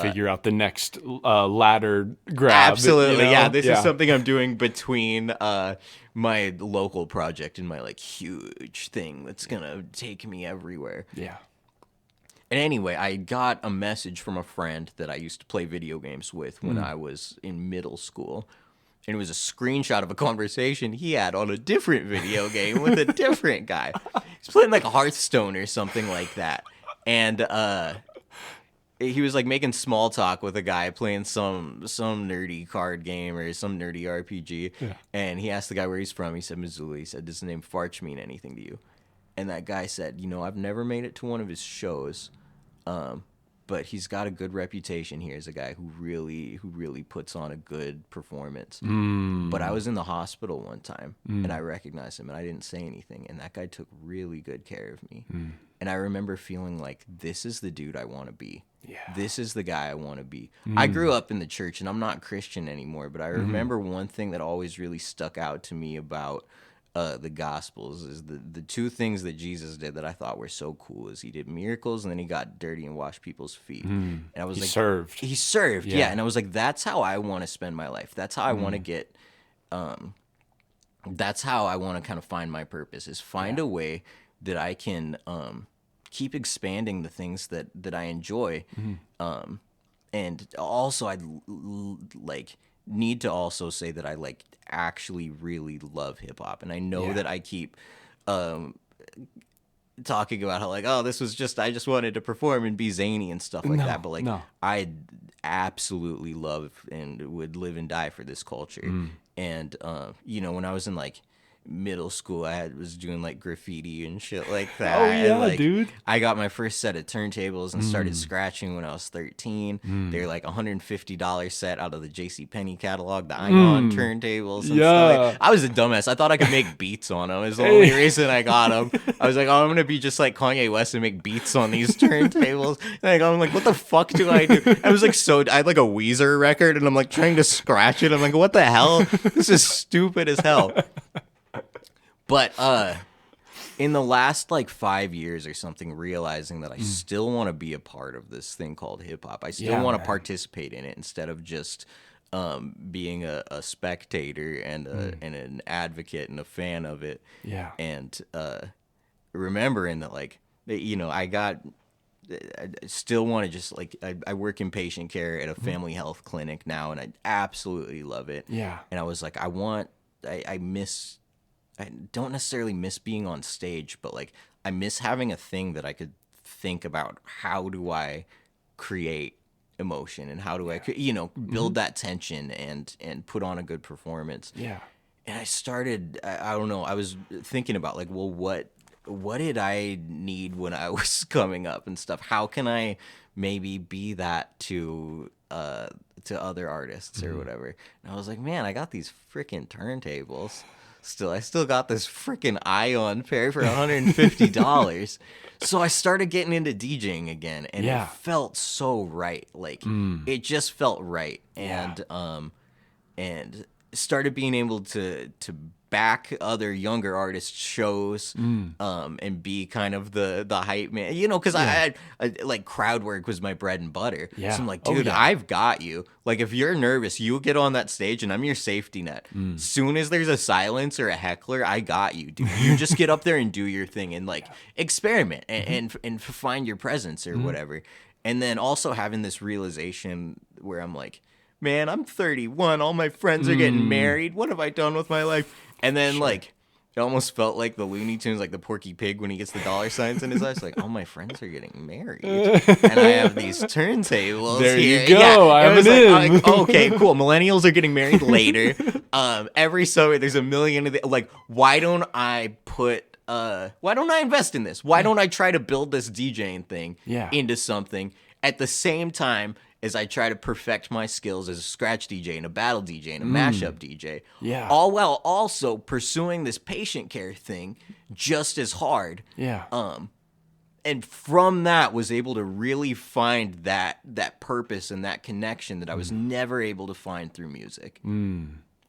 figure out the next ladder grab. Absolutely, yeah. This is something I'm doing between my local project and my like huge thing that's gonna take me everywhere. Yeah. And anyway, I got a message from a friend that I used to play video games with when I was in middle school. And it was a screenshot of a conversation he had on a different video game with a different guy. He's playing like Hearthstone or something like that. And he was like making small talk with a guy playing some nerdy card game or some nerdy RPG. Yeah. And he asked the guy where he's from. He said Missoula. He said, does the name Farch mean anything to you? And that guy said, I've never made it to one of his shows, but he's got a good reputation here as a guy who really puts on a good performance. But I was in the hospital one time, and I recognized him, and I didn't say anything, and that guy took really good care of me. And I remember feeling like, this is the dude I want to be. Yeah. This is the guy I want to be. I grew up in the church, and I'm not Christian anymore, but I remember one thing that always really stuck out to me about the Gospels is the two things that Jesus did that I thought were so cool is he did miracles and then he got dirty and washed people's feet. And I was he served. Yeah. And I was like, that's how I want to spend my life. That's how I want to get, that's how I want to kind of find my purpose is find a way that I can keep expanding the things that I enjoy. And also I'd need to also say that I actually really love hip hop, and I know that I keep talking about how this was just I just wanted to perform and be zany and stuff like that, but I absolutely love and would live and die for this culture. And when I was in middle school, I was doing graffiti and shit like that. Oh yeah, and, dude! I got my first set of turntables and started scratching when I was 13. They're $150 set out of the JCPenney catalog, the Ion turntables. And stuff. I was a dumbass. I thought I could make beats on them. Is the only reason I got them. I was like, I'm gonna be just like Kanye West and make beats on these turntables. And I'm like, what the fuck do I do? I was I had a Weezer record, and I'm trying to scratch it. I'm like, what the hell? This is stupid as hell. But in the last 5 years or something, realizing that I still want to be a part of this thing called hip hop. I still want to participate in it instead of just being a spectator and an advocate and a fan of it. Yeah. And remembering that I still want to just I work in patient care at a family health clinic now, and I absolutely love it. Yeah. And I was like, I don't necessarily miss being on stage, but I miss having a thing that I could think about. How do I create emotion, and how do I, build that tension and put on a good performance? Yeah. And I started, I don't know, I was thinking about what did I need when I was coming up and stuff? How can I maybe be that to other artists or whatever? And I was like, man, I got these freaking turntables. I still got this freaking Ion pair for $150. So I started getting into DJing again, and it felt so right. It just felt right. And started being able to back other younger artists' shows, and be kind of the hype man, because I crowd work was my bread and butter. Yeah. So I'm like, dude, I've got you. If you're nervous, you get on that stage and I'm your safety net. Soon as there's a silence or a heckler, I got you, dude. You just get up there and do your thing and experiment and find your presence or whatever. And then also having this realization where I'm like, man, I'm 31. All my friends are getting married. What have I done with my life? And then it almost felt like the Looney Tunes, the Porky Pig when he gets the dollar signs in his eyes. All my friends are getting married, and I have these turntables. There here. You go. I'm in. Okay, cool. Millennials are getting married later. Every summer there's a million of the, why don't I invest in this? Why don't I try to build this DJing thing into something at the same time as I try to perfect my skills as a scratch DJ and a battle DJ and a mashup DJ. Yeah. All while also pursuing this patient care thing just as hard. Yeah. And from that was able to really find that purpose and that connection that I was never able to find through music.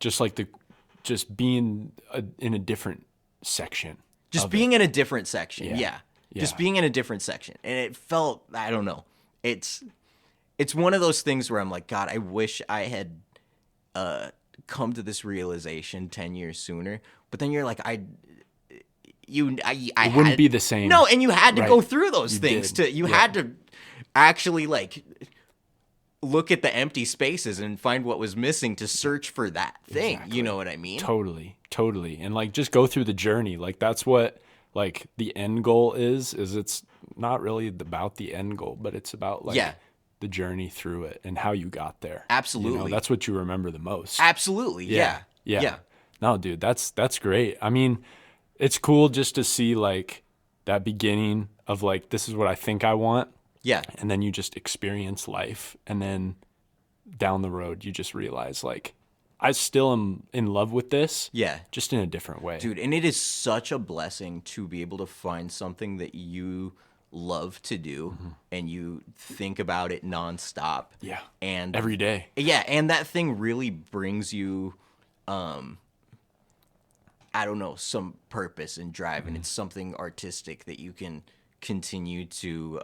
Just being in a different section. Just being in a different section. Yeah. just being in a different section. And it felt, I don't know. It's one of those things where I'm like, God, I wish I had come to this realization 10 years sooner. But then you're like, I it wouldn't be the same. No, and you had to Right. go through those You things did. you had to actually like look at the empty spaces and find what was missing to search for that thing. Exactly. You know what I mean? Totally. And like just go through the journey. Like that's what like the end goal is it's not really about the end goal, but it's about like the journey through it and how you got there. Absolutely. You know, that's what you remember the most. Absolutely. Yeah. No, dude, that's great. I mean, it's cool just to see like that beginning of like, this is what I think I want. Yeah. And then you just experience life. And then down the road, you just realize like, I still am in love with this. Yeah. Just in a different way. Dude, and it is such a blessing to be able to find something that you love to do and you think about it nonstop. Yeah. And every day. Yeah, and that thing really brings you I don't know, some purpose and drive, and it's something artistic that you can continue to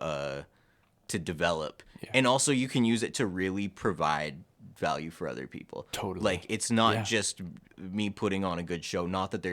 develop. Yeah. And also you can use it to really provide value for other people. Totally. Like it's not just me putting on a good show, not that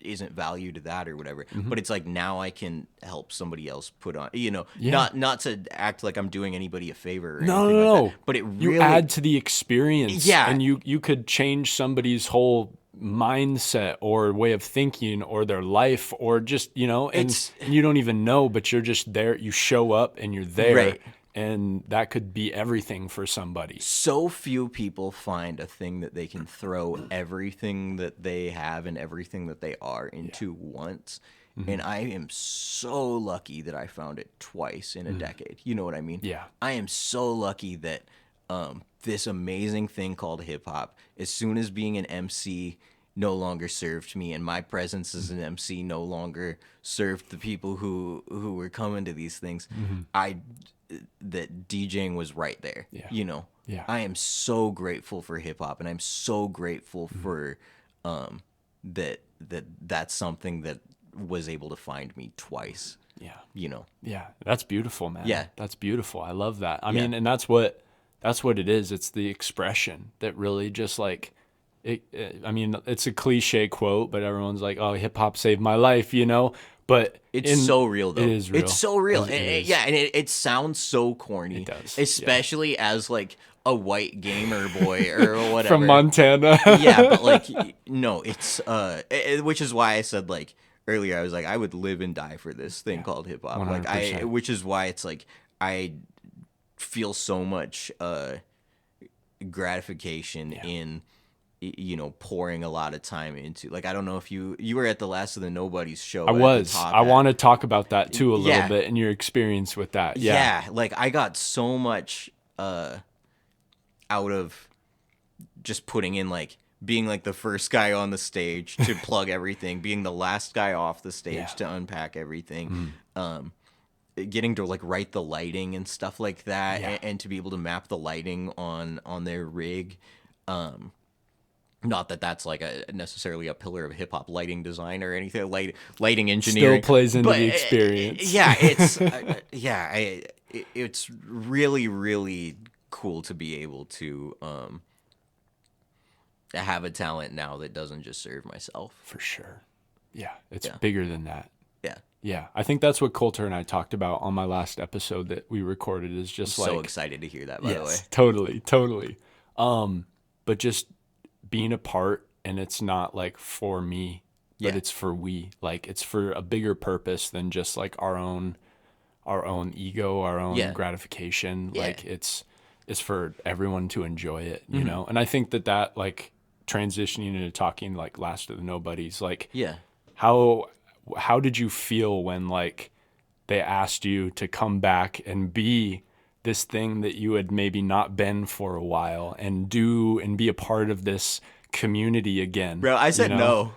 isn't value to that or whatever, but it's like now I can help somebody else put on, you know, not to act like I'm doing anybody a favor or anything like that, but it really you add to the experience. Yeah. And you could change somebody's whole mindset or way of thinking or their life or just, you know, and you don't even know, but you're just there. You show up and you're there. Right. And that could be everything for somebody. So few people find a thing that they can throw everything that they have and everything that they are into once. And I am so lucky that I found it twice in a decade. You know what I mean? Yeah. I am so lucky that this amazing thing called hip hop, as soon as being an MC no longer served me and my presence as an MC no longer served the people who were coming to these things, that DJing was right there. You know? Yeah. I am so grateful for hip hop, and I'm so grateful for that's something that was able to find me twice. Yeah. You know. Yeah. That's beautiful, man. Yeah. That's beautiful. I love that. I mean, and that's what it is. It's the expression that really just like I mean, it's a cliche quote, but everyone's like, "Oh, hip hop saved my life," you know? But it's so real, though. It is real. It's so real. It is. Yeah, and it sounds so corny. It does. Especially as, like, a white gamer boy or whatever. From Montana. Yeah, but, like, no, it's... which is why I said, like, earlier, I was like, I would live and die for this thing called hip-hop. 100%. Like, which is why it's, like, I feel so much gratification in... you know, pouring a lot of time into, like, I don't know if you were at the last of the Nobodies show. I was. I want to talk about that too a little bit and your experience with that. Yeah, like I got so much out of just putting in, like, being like the first guy on the stage to plug everything, being the last guy off the stage to unpack everything, getting to like write the lighting and stuff like that, and to be able to map the lighting on their rig. Not that that's like necessarily a pillar of hip hop lighting design or anything. Lighting engineering still plays into the experience. Yeah, it's it's really, really cool to be able to have a talent now that doesn't just serve myself. For sure. Yeah, it's bigger than that. Yeah. Yeah, I think that's what Coulter and I talked about on my last episode that we recorded. Is just I'm like so excited to hear that. By the way, totally. But just being a part, and it's not like for me, but it's for we. Like it's for a bigger purpose than just like our own ego, our own gratification. Yeah. Like it's for everyone to enjoy it, you know. And I think that like transitioning into talking like last of the Nobodies, like how did you feel when like they asked you to come back and be this thing that you had maybe not been for a while and do and be a part of this community again? Bro, I said no.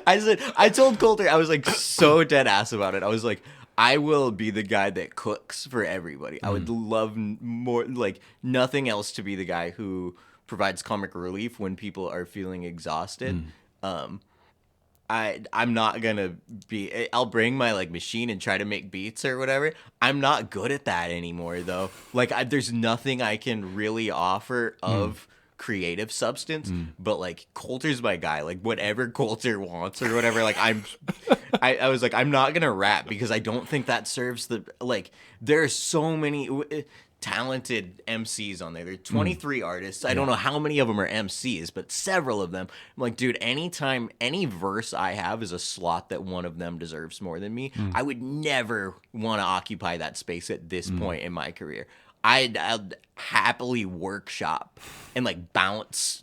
I told Coulter, I was like so dead ass about it. I was like, I will be the guy that cooks for everybody. I would love more, like nothing else, to be the guy who provides comic relief when people are feeling exhausted. I'm not gonna be. I'll bring my like machine and try to make beats or whatever. I'm not good at that anymore though. Like there's nothing I can really offer of creative substance. But like Coulter's my guy. Like whatever Coulter wants or whatever. Like I was like I'm not gonna rap because I don't think that serves the like. There's so many talented MCs on there. There are 23 artists. I don't know how many of them are MCs, but several of them. I'm like, dude, anytime any verse I have is a slot that one of them deserves more than me, I would never want to occupy that space at this point in my career. I'd happily workshop and like bounce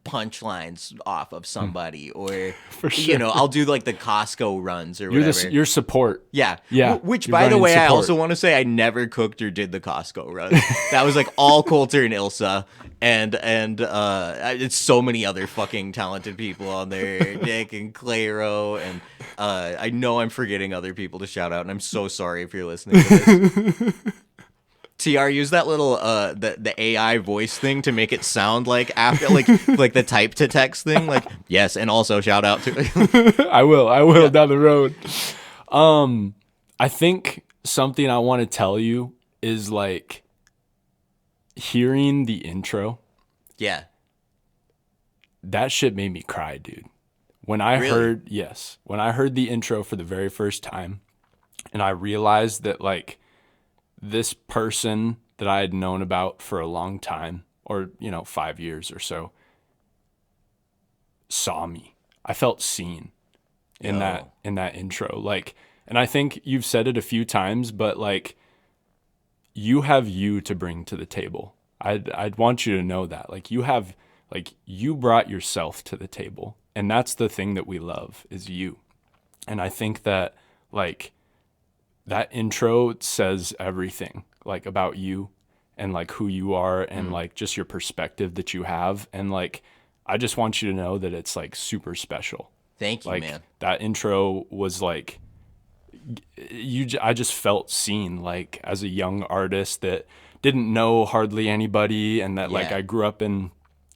punchlines off of somebody, or you know, I'll do like the Costco runs or whatever. Your support. Yeah. Yeah. Which, You're by the running way, I support. also want to say I never cooked or did the Costco run. That was like all Coulter and Ilsa, and it's so many other fucking talented people on there, Nick and Clairo, and I know I'm forgetting other people to shout out, and I'm so sorry if you're listening to this. TR, use that little the AI voice thing to make it sound like after like the type to text thing. Like, yes, and also shout out to I will down the road. I think something I want to tell you is like hearing the intro. Yeah. That shit made me cry, dude. When I heard the intro for the very first time, and I realized that like this person that I had known about for a long time, or 5 years or so, saw me. I felt seen in that intro. Like, and I think you've said it a few times, but like you have you to bring to the table. I'd want you to know that. Like you brought yourself to the table. And that's the thing that we love is you. And I think that like that intro says everything like about you and like who you are and like just your perspective that you have. And like, I just want you to know that it's like super special. Thank you, like, man. That intro was like, I just felt seen like as a young artist that didn't know hardly anybody. And that like, I grew up in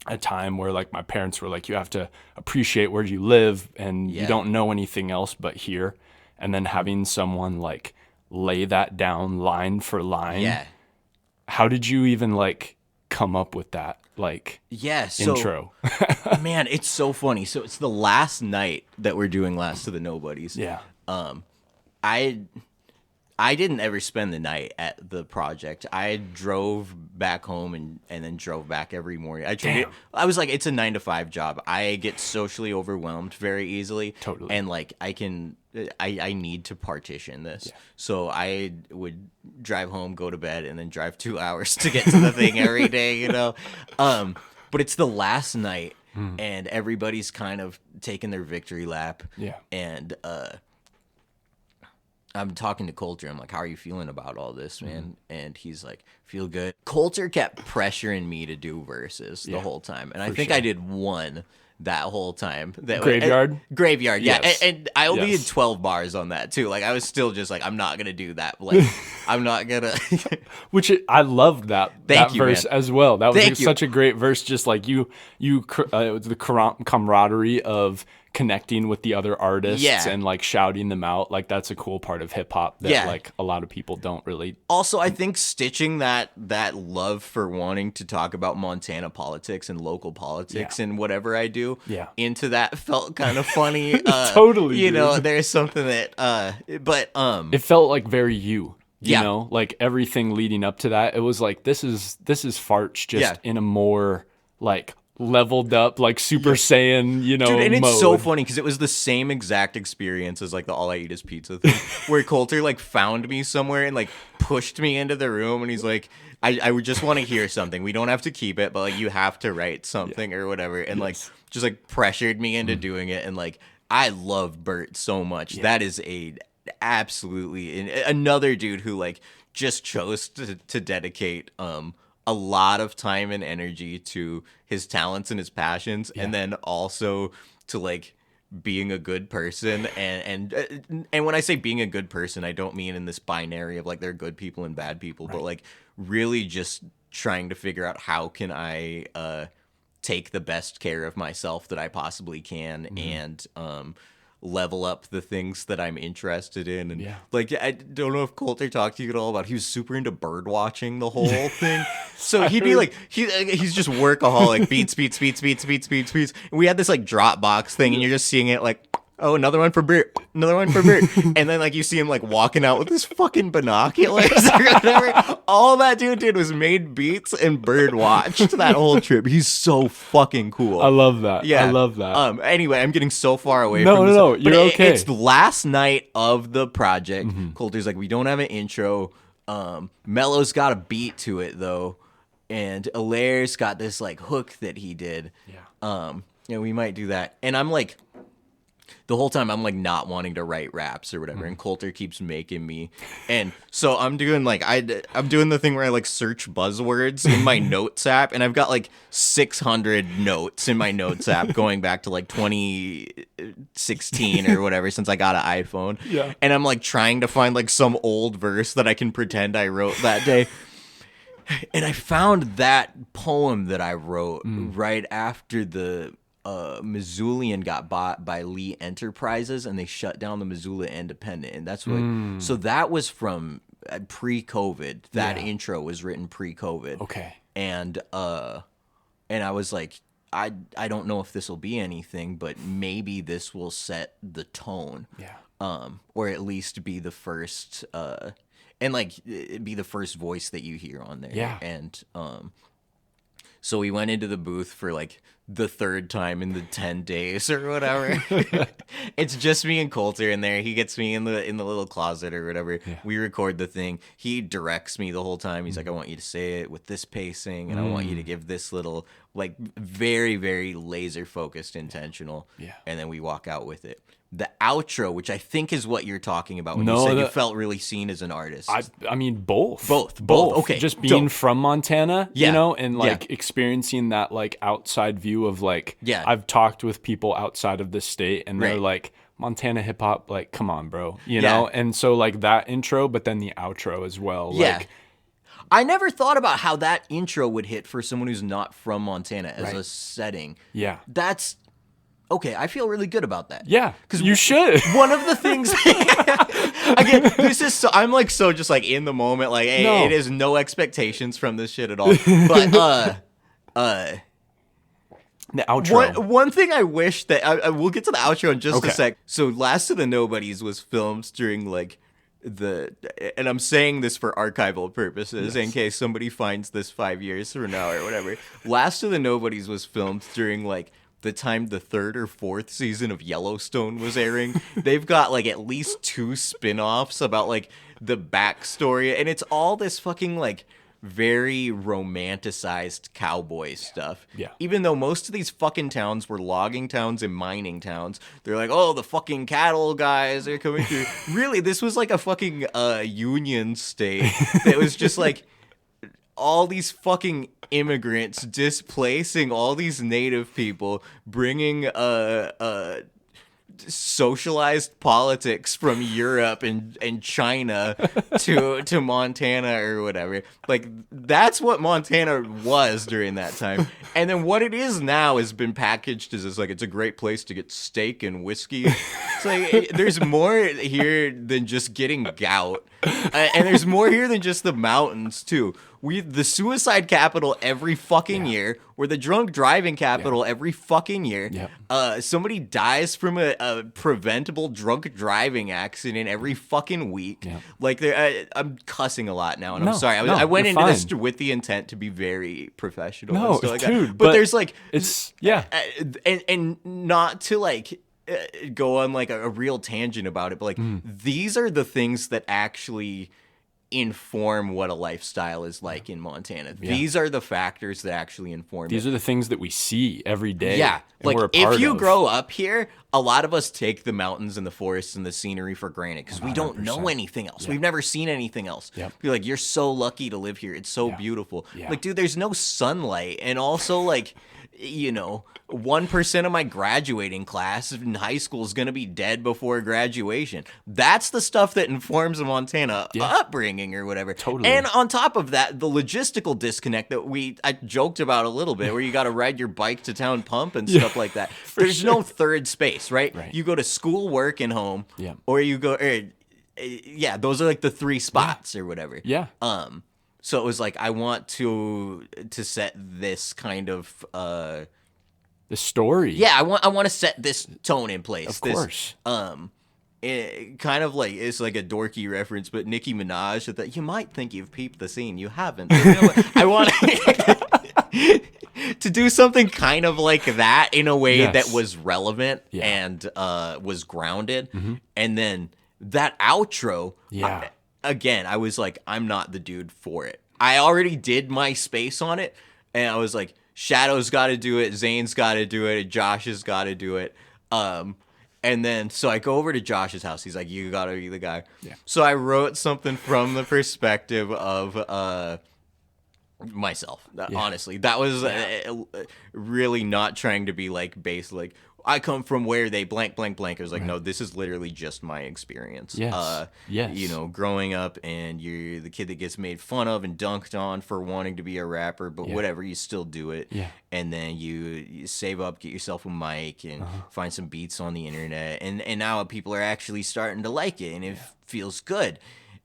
a time where like my parents were like, you have to appreciate where you live and you don't know anything else but here. And then having someone like lay that down line for line. Yeah. How did you even like come up with that like intro? Man, it's so funny. So it's the last night that we're doing Last of the Nobodies. Yeah. I didn't ever spend the night at the project. I drove back home and then drove back every morning. I was like, it's a 9-to-5 job. I get socially overwhelmed very easily. Totally. And like I need to partition this. Yeah. So I would drive home, go to bed, and then drive 2 hours to get to the thing every day, you know? But it's the last night and everybody's kind of taking their victory lap. Yeah. And I'm talking to Coulter. I'm like, how are you feeling about all this, man? And he's like, feel good. Coulter kept pressuring me to do verses the whole time. And I think I did one that whole time. Graveyard? Graveyard, yeah. Yes. And I only did 12 bars on that, too. Like, I was still just like, I'm not going to do that. Like, I'm not going to. Which I loved that verse man. As well. That was such a great verse. Just like the camaraderie of connecting with the other artists and like shouting them out. Like that's a cool part of hip hop that like a lot of people don't really. Also, I think stitching that love for wanting to talk about Montana politics and local politics and whatever I do into that felt kind of funny. Totally. You know, there's something that it felt like very you know, like everything leading up to that. It was like this is Farch just in a more like leveled up, like Super Saiyan, you know, dude, and mode. It's so funny because it was the same exact experience as like the All I Eat Is Pizza thing, where Coulter like found me somewhere and like pushed me into the room, and he's like, I would just want to hear something. We don't have to keep it, but like you have to write something or whatever, and like just like pressured me into doing it, and like I love Bert so much. That is absolutely another dude who like just chose to dedicate a lot of time and energy to his talents and his passions, and then also to like being a good person. And when I say being a good person, I don't mean in this binary of like there are good people and bad people, but like really just trying to figure out how can I take the best care of myself that I possibly can and level up the things that I'm interested in. And like, I don't know if Coulter talked to you at all about, he was super into bird watching the whole thing. So he'd be like, he's just workaholic, beats. And we had this like Dropbox thing, and you're just seeing it like, oh, another one for Bert. And then like you see him like walking out with his fucking binoculars or whatever. All that dude did was made beats and bird watched that whole trip. He's so fucking cool. I love that. Yeah. I love that. Anyway, I'm getting so far away from this. No, you're okay. It's the last night of the project. Coulter's like, we don't have an intro. Mello's got a beat to it though. And Alaire's got this like hook that he did. Yeah. We might do that. And I'm like, the whole time I'm like not wanting to write raps or whatever, and Coulter keeps making me. And so I'm doing like I'm doing the thing where I like search buzzwords in my notes app, and I've got like 600 notes in my notes app going back to like 2016 or whatever, since I got an iPhone. Yeah. And I'm like trying to find like some old verse that I can pretend I wrote that day. And I found that poem that I wrote right after the Missoulian got bought by Lee Enterprises, and they shut down the Missoula Independent, and that's what. So that was from pre-COVID. That intro was written pre-COVID. Okay. And I was like, I don't know if this will be anything, but maybe this will set the tone. Yeah. Or at least be the first. And like it'd be the first voice that you hear on there. Yeah. And so we went into the booth for like the third time in the 10 days or whatever. It's just me and Coulter in there. He gets me in the little closet or whatever. Yeah. We record the thing. He directs me the whole time. He's like, I want you to say it with this pacing, and I want you to give this little, like, very, very laser focused, intentional. Yeah. And then we walk out with it. The outro, which I think is what you're talking about when you said you felt really seen as an artist. I mean, both. Both. Okay. Just being from Montana, Yeah. you know, and like experiencing that like outside view of like, I've talked with people outside of the state, and they're like, Montana hip hop, like, come on, bro, you know? And so like that intro, but then the outro as well. Yeah. Like, I never thought about how that intro would hit for someone who's not from Montana as a setting. Yeah. That's okay. I feel really good about that. Yeah, because you should. One of the things, again, this is so, I'm like so just like in the moment, like, hey, it is no expectations from this shit at all. But the outro. One thing I wish that I we'll get to the outro in just a sec. So Last of the Nobodies was filmed during like and I'm saying this for archival purposes in case somebody finds this 5 years from now or whatever. Last of the Nobodies was filmed during like the time the 3rd or 4th season of Yellowstone was airing. They've got like at least 2 spin-offs about like the backstory, and it's all this fucking like very romanticized cowboy stuff. Yeah. Even though most of these fucking towns were logging towns and mining towns, they're like, oh, the fucking cattle guys are coming through. Really, this was like a fucking union state that was just like all these fucking immigrants displacing all these native people, bringing socialized politics from Europe and China to Montana or whatever. Like, that's what Montana was during that time. And then what it is now has been packaged as like, it's a great place to get steak and whiskey. It's like, there's more here than just getting gout. And there's more here than just the mountains too. The suicide capital every fucking year. We're the drunk driving capital every fucking year. Somebody dies from a preventable drunk driving accident every fucking week. Like, I'm cussing a lot now, and I'm sorry. I went into this with the intent to be very professional. No, and stuff like dude, that. But there's like it's and not to like go on like a real tangent about it, but like these are the things that actually inform what a lifestyle is like in Montana. These are the factors that actually inform These are the things that we see every day. Yeah. And like, we're a part if you of. grow up here, a lot of us take the mountains and the forests and the scenery for granted because we don't know anything else. We've never seen anything else. You're like, you're so lucky to live here. It's so beautiful. Like, dude, there's no sunlight. And also, like, 1% of my graduating class in high school is going to be dead before graduation. That's the stuff that informs a Montana upbringing or whatever. Totally. And on top of that, the logistical disconnect that I joked about a little bit, where you got to ride your bike to town pump and stuff like that. There's no third space, right? You go to school, work, and home, or you go, those are like the three spots or whatever. Yeah. So it was like, I want to set this kind of the story. Yeah, I want to set this tone in place. Of course. It kind of like, it's like a dorky reference, but Nicki Minaj, that you might think you've peeped the scene, you haven't. You know what? I want to do something kind of like that in a way that was relevant and was grounded, and then that outro. Again, I was like, I'm not the dude for it. I already did my space on it, and I was like, Shadow's got to do it, Zane's got to do it, and Josh has got to do it. And then, so I go over to Josh's house. He's like, you got to be the guy. Yeah. So I wrote something from the perspective of myself, honestly. That was really not trying to be like based, like, I come from where they blank, blank, blank. I was like, no, this is literally just my experience. Yes. Growing up, and you're the kid that gets made fun of and dunked on for wanting to be a rapper, but whatever, you still do it. Yeah. And then you save up, get yourself a mic, and find some beats on the internet. And now people are actually starting to like it, and it feels good.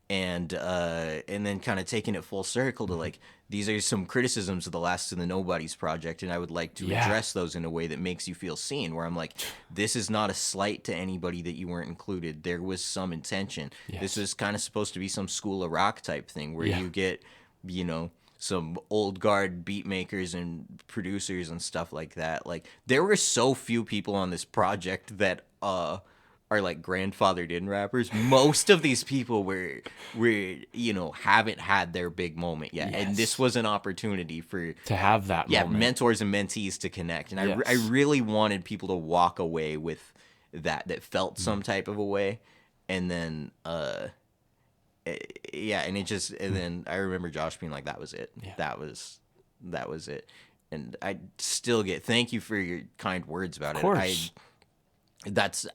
And then kind of taking it full circle to like, these are some criticisms of the Last of the Nobodies project, and I would like to address those in a way that makes you feel seen, where I'm like, this is not a slight to anybody that you weren't included. There was some intention. This was kind of supposed to be some School of Rock type thing, where you get, some old guard beat makers and producers and stuff like that. Like, there were so few people on this project that are like grandfathered in rappers. Most of these people were haven't had their big moment yet. And this was an opportunity to have that moment. Mentors and mentees to connect. And I really wanted people to walk away with that felt some type of a way. And then and then I remember Josh being like, that was it. That was it. And I still thank you for your kind words about it. Of course.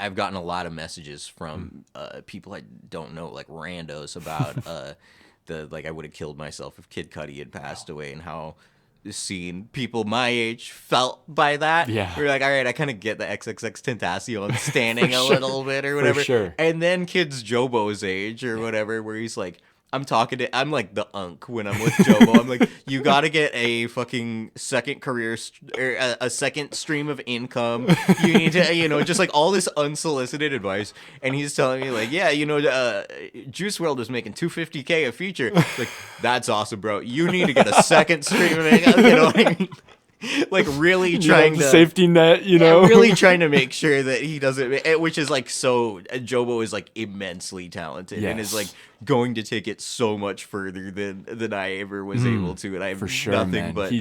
I've gotten a lot of messages from people I don't know, like randos, about I would have killed myself if Kid Cudi had passed away, and how seeing people my age felt by that. We're like, all right, I kind of get the XXXTentacion standing a little bit or whatever. For sure. And then kids Jobo's age or whatever, where he's like, I'm like the unk when I'm with Jobo. I'm like, you got to get a fucking second career, or a second stream of income. You need to, just like all this unsolicited advice. And he's telling me like, Juice WRLD is making $250K a feature. Like, that's awesome, bro. You need to get a second stream of income. You know what I mean? Like, really trying to safety net, really trying to make sure that he doesn't, which is like, so Jobo is like immensely talented and is like going to take it so much further than I ever was able to, and I have nothing but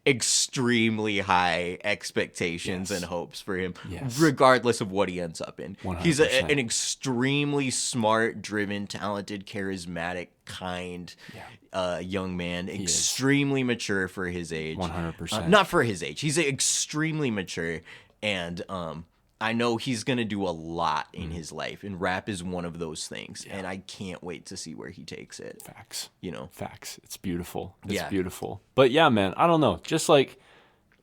extremely high expectations and hopes for him, regardless of what he ends up in. 100%. He's an extremely smart, driven, talented, charismatic, kind young man, extremely mature for his age. 100%. Not for his age. He's extremely mature, and I know he's going to do a lot in his life, and rap is one of those things, and I can't wait to see where he takes it. Facts. Facts. It's beautiful. It's beautiful. But yeah, man, I don't know. Just like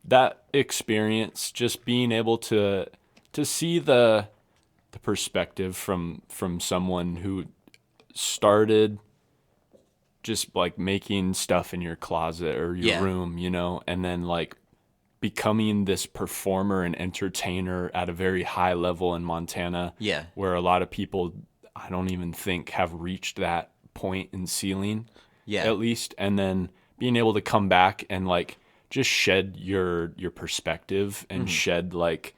that experience, just being able to see the perspective from someone who started just like making stuff in your closet or your room, and then like becoming this performer and entertainer at a very high level in Montana, where a lot of people, I don't even think, have reached that point in ceiling, at least. And then being able to come back and like just shed your perspective and shed like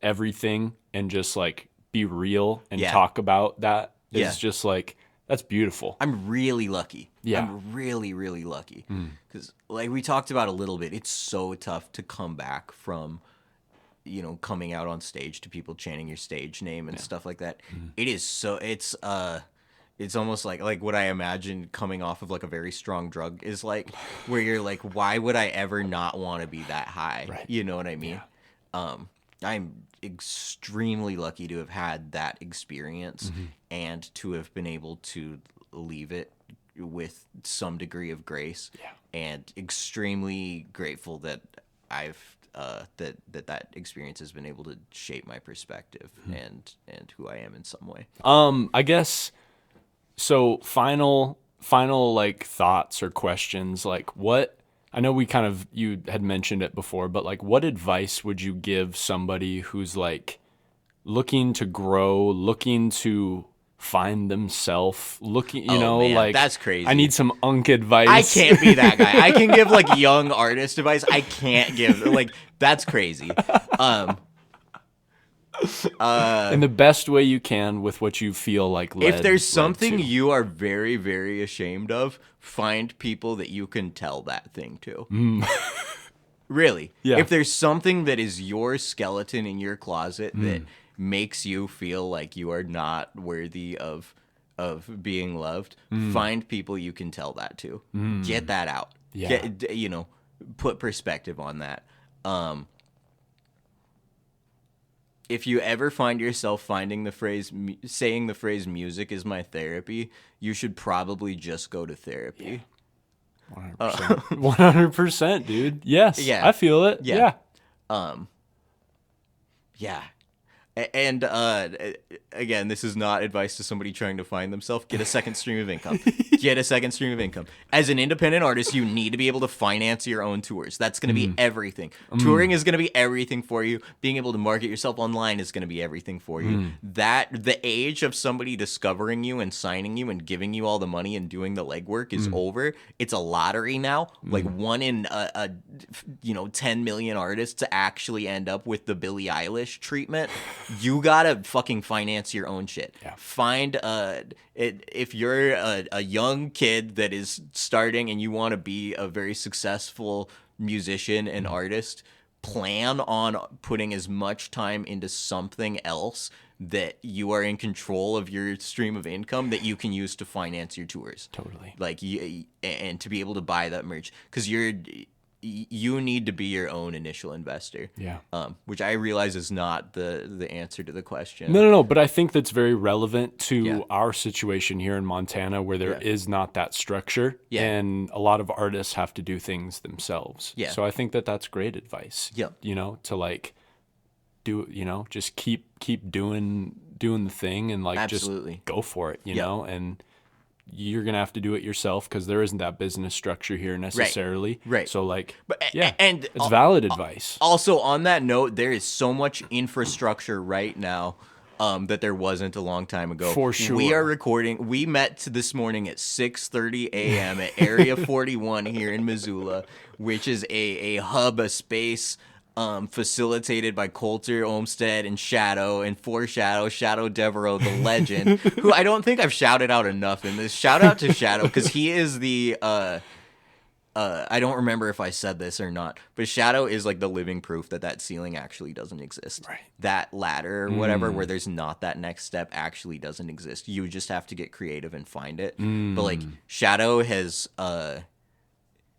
everything and just like be real and talk about that is just like, that's beautiful. I'm really lucky. I'm really, really lucky. Because like we talked about a little bit, it's so tough to come back from, coming out on stage to people chanting your stage name and stuff like that. It is so, it's almost like what I imagine coming off of like a very strong drug is like, where you're like, why would I ever not want to be that high? Right. You know what I mean? Yeah. I'm extremely lucky to have had that experience and to have been able to leave it with some degree of grace. Yeah. And extremely grateful that I've that experience has been able to shape my perspective and who I am in some way. I guess so. Final like thoughts or questions. Like, what? I know you had mentioned it before, but like, what advice would you give somebody who's like looking to grow, looking to find themselves, looking, Man, like, that's crazy. I need some unk advice. I can't be that guy. I can give like young artist advice. I can't give like, that's crazy. In the best way you can with what you feel like if there's something to. you are very, very ashamed of, find people that you can tell that thing to. Really. Yeah. If there's something that is your skeleton in your closet that makes you feel like you are not worthy of being loved, find people you can tell that to. Get that out. Yeah. Put perspective on that. If you ever find yourself saying the phrase music is my therapy, you should probably just go to therapy. 100%. 100%, dude. Yes. Yeah. I feel it. Yeah. Yeah. And again, this is not advice to somebody trying to find themselves. Get a second stream of income. Get a second stream of income. As an independent artist, you need to be able to finance your own tours. That's going to be everything. Touring is going to be everything for you. Being able to market yourself online is going to be everything for you. The age of somebody discovering you and signing you and giving you all the money and doing the legwork is over. It's a lottery now. Like one in 10 million artists to actually end up with the Billie Eilish treatment. You gotta fucking finance your own shit. Yeah. Find if you're a young kid that is starting and you want to be a very successful musician and artist, plan on putting as much time into something else that you are in control of your stream of income that you can use to finance your tours. Totally. Like and to be able to buy that merch, because you need to be your own initial investor. Yeah. Which I realize is not the answer to the question. No. But I think that's very relevant to Yeah. our situation here in Montana, where there is not that structure, Yeah. and a lot of artists have to do things themselves. Yeah. So I think that's great advice. Yeah. To like do, just keep doing the thing and like Absolutely. just go for it, Yeah. and you're going to have to do it yourself because there isn't that business structure here necessarily. Right. So like, and it's valid advice. Also, on that note, there is so much infrastructure right now that there wasn't a long time ago. For sure. We are recording. We met this morning at 6:30 a.m. at Area 41 here in Missoula, which is a hub, a space facilitated by Coulter, Olmsted, and Shadow, and for Shadow Devereaux, the legend, who I don't think I've shouted out enough in this. Shout out to Shadow, because he is the I don't remember if I said this or not, but Shadow is like the living proof that ceiling actually doesn't exist. Right. That ladder or whatever, where there's not that next step, actually doesn't exist. You just have to get creative and find it. But like Shadow has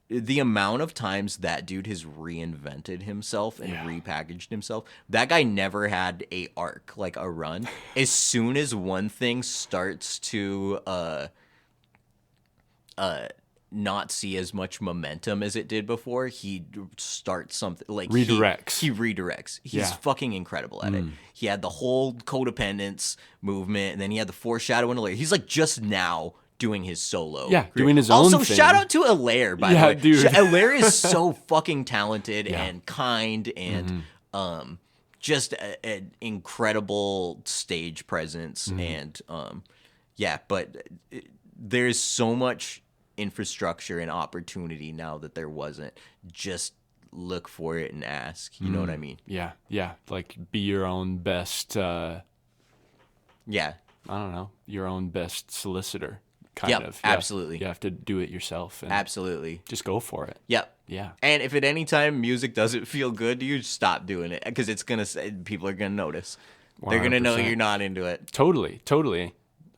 the amount of times that dude has reinvented himself and repackaged himself. That guy never had a arc, like a run. As soon as one thing starts to not see as much momentum as it did before, he starts something like Redirects. He redirects. He's fucking incredible at it. He had the whole codependence movement, and then he had the foreshadowing layer. He's like just now doing his solo. Yeah, doing his own also, thing. shout out to Allaire, by the way. Dude. Allaire is so fucking talented and kind and just an incredible stage presence. And but there's so much infrastructure and opportunity now that there wasn't. Just look for it and ask. You know what I mean? Yeah. Like be your own best, Yeah. I don't know, your own best solicitor. Kind of. Yeah. Absolutely. You have to do it yourself. And Absolutely. just go for it. Yep. Yeah. And if at any time music doesn't feel good to you, stop doing it, because it's gonna say, people are gonna notice. They're gonna know 100%. you're not into it. Totally.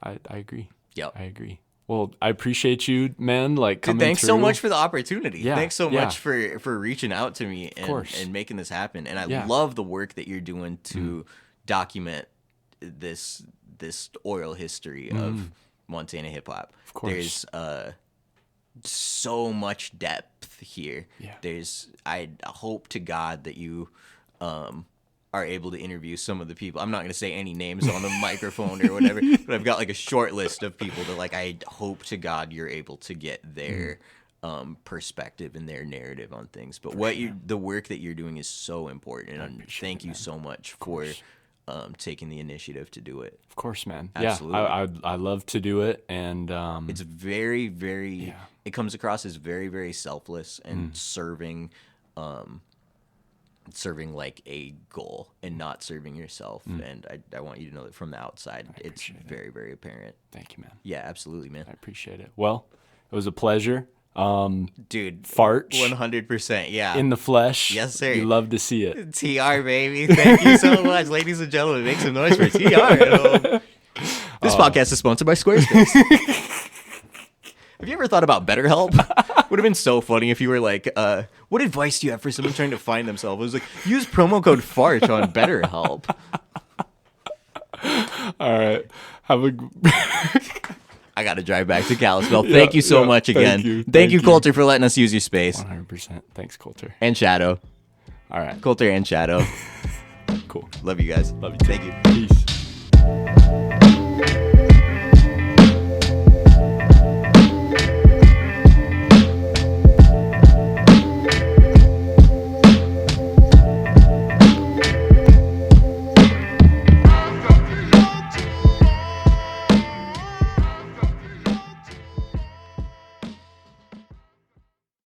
I agree. Yep. I agree. Well, I appreciate you, man. Like, coming Dude, thanks so through. much for the opportunity. Yeah, Thanks so yeah. much for reaching out to me and making this happen. And I love the work that you're doing to document this oral history of Montana hip hop. Of course. There's so much depth here. Yeah. I hope to God that you are able to interview some of the people. I'm not going to say any names on the microphone or whatever, but I've got like a short list of people that like I hope to God you're able to get their perspective and their narrative on things. But the work that you're doing is so important, and thank you so much for taking the initiative to do it. Of course, man. Absolutely. Yeah, I love to do it, and it's very, very. It comes across as very, very selfless and serving like a goal and not serving yourself. And I want you to know that from the outside, it's very, very apparent. Thank you, man. Yeah, absolutely, man. I appreciate it. Well, it was a pleasure. Dude, Farch. 100%. Yeah. In the flesh. Yes, sir. You love to see it. TR, baby. Thank you so much. Ladies and gentlemen, make some noise for TR at home. This podcast is sponsored by Squarespace. Have you ever thought about BetterHelp? Would have been so funny if you were like, what advice do you have for someone trying to find themselves? It was like, use promo code Farch on BetterHelp. All right. Have a... I got to drive back to Kalispell. Thank you so much again. Thank you, Coulter, for letting us use your space. 100%. Thanks, Coulter. And Shadow. All right. Coulter and Shadow. Cool. Love you guys. Love you. Thank you. Peace.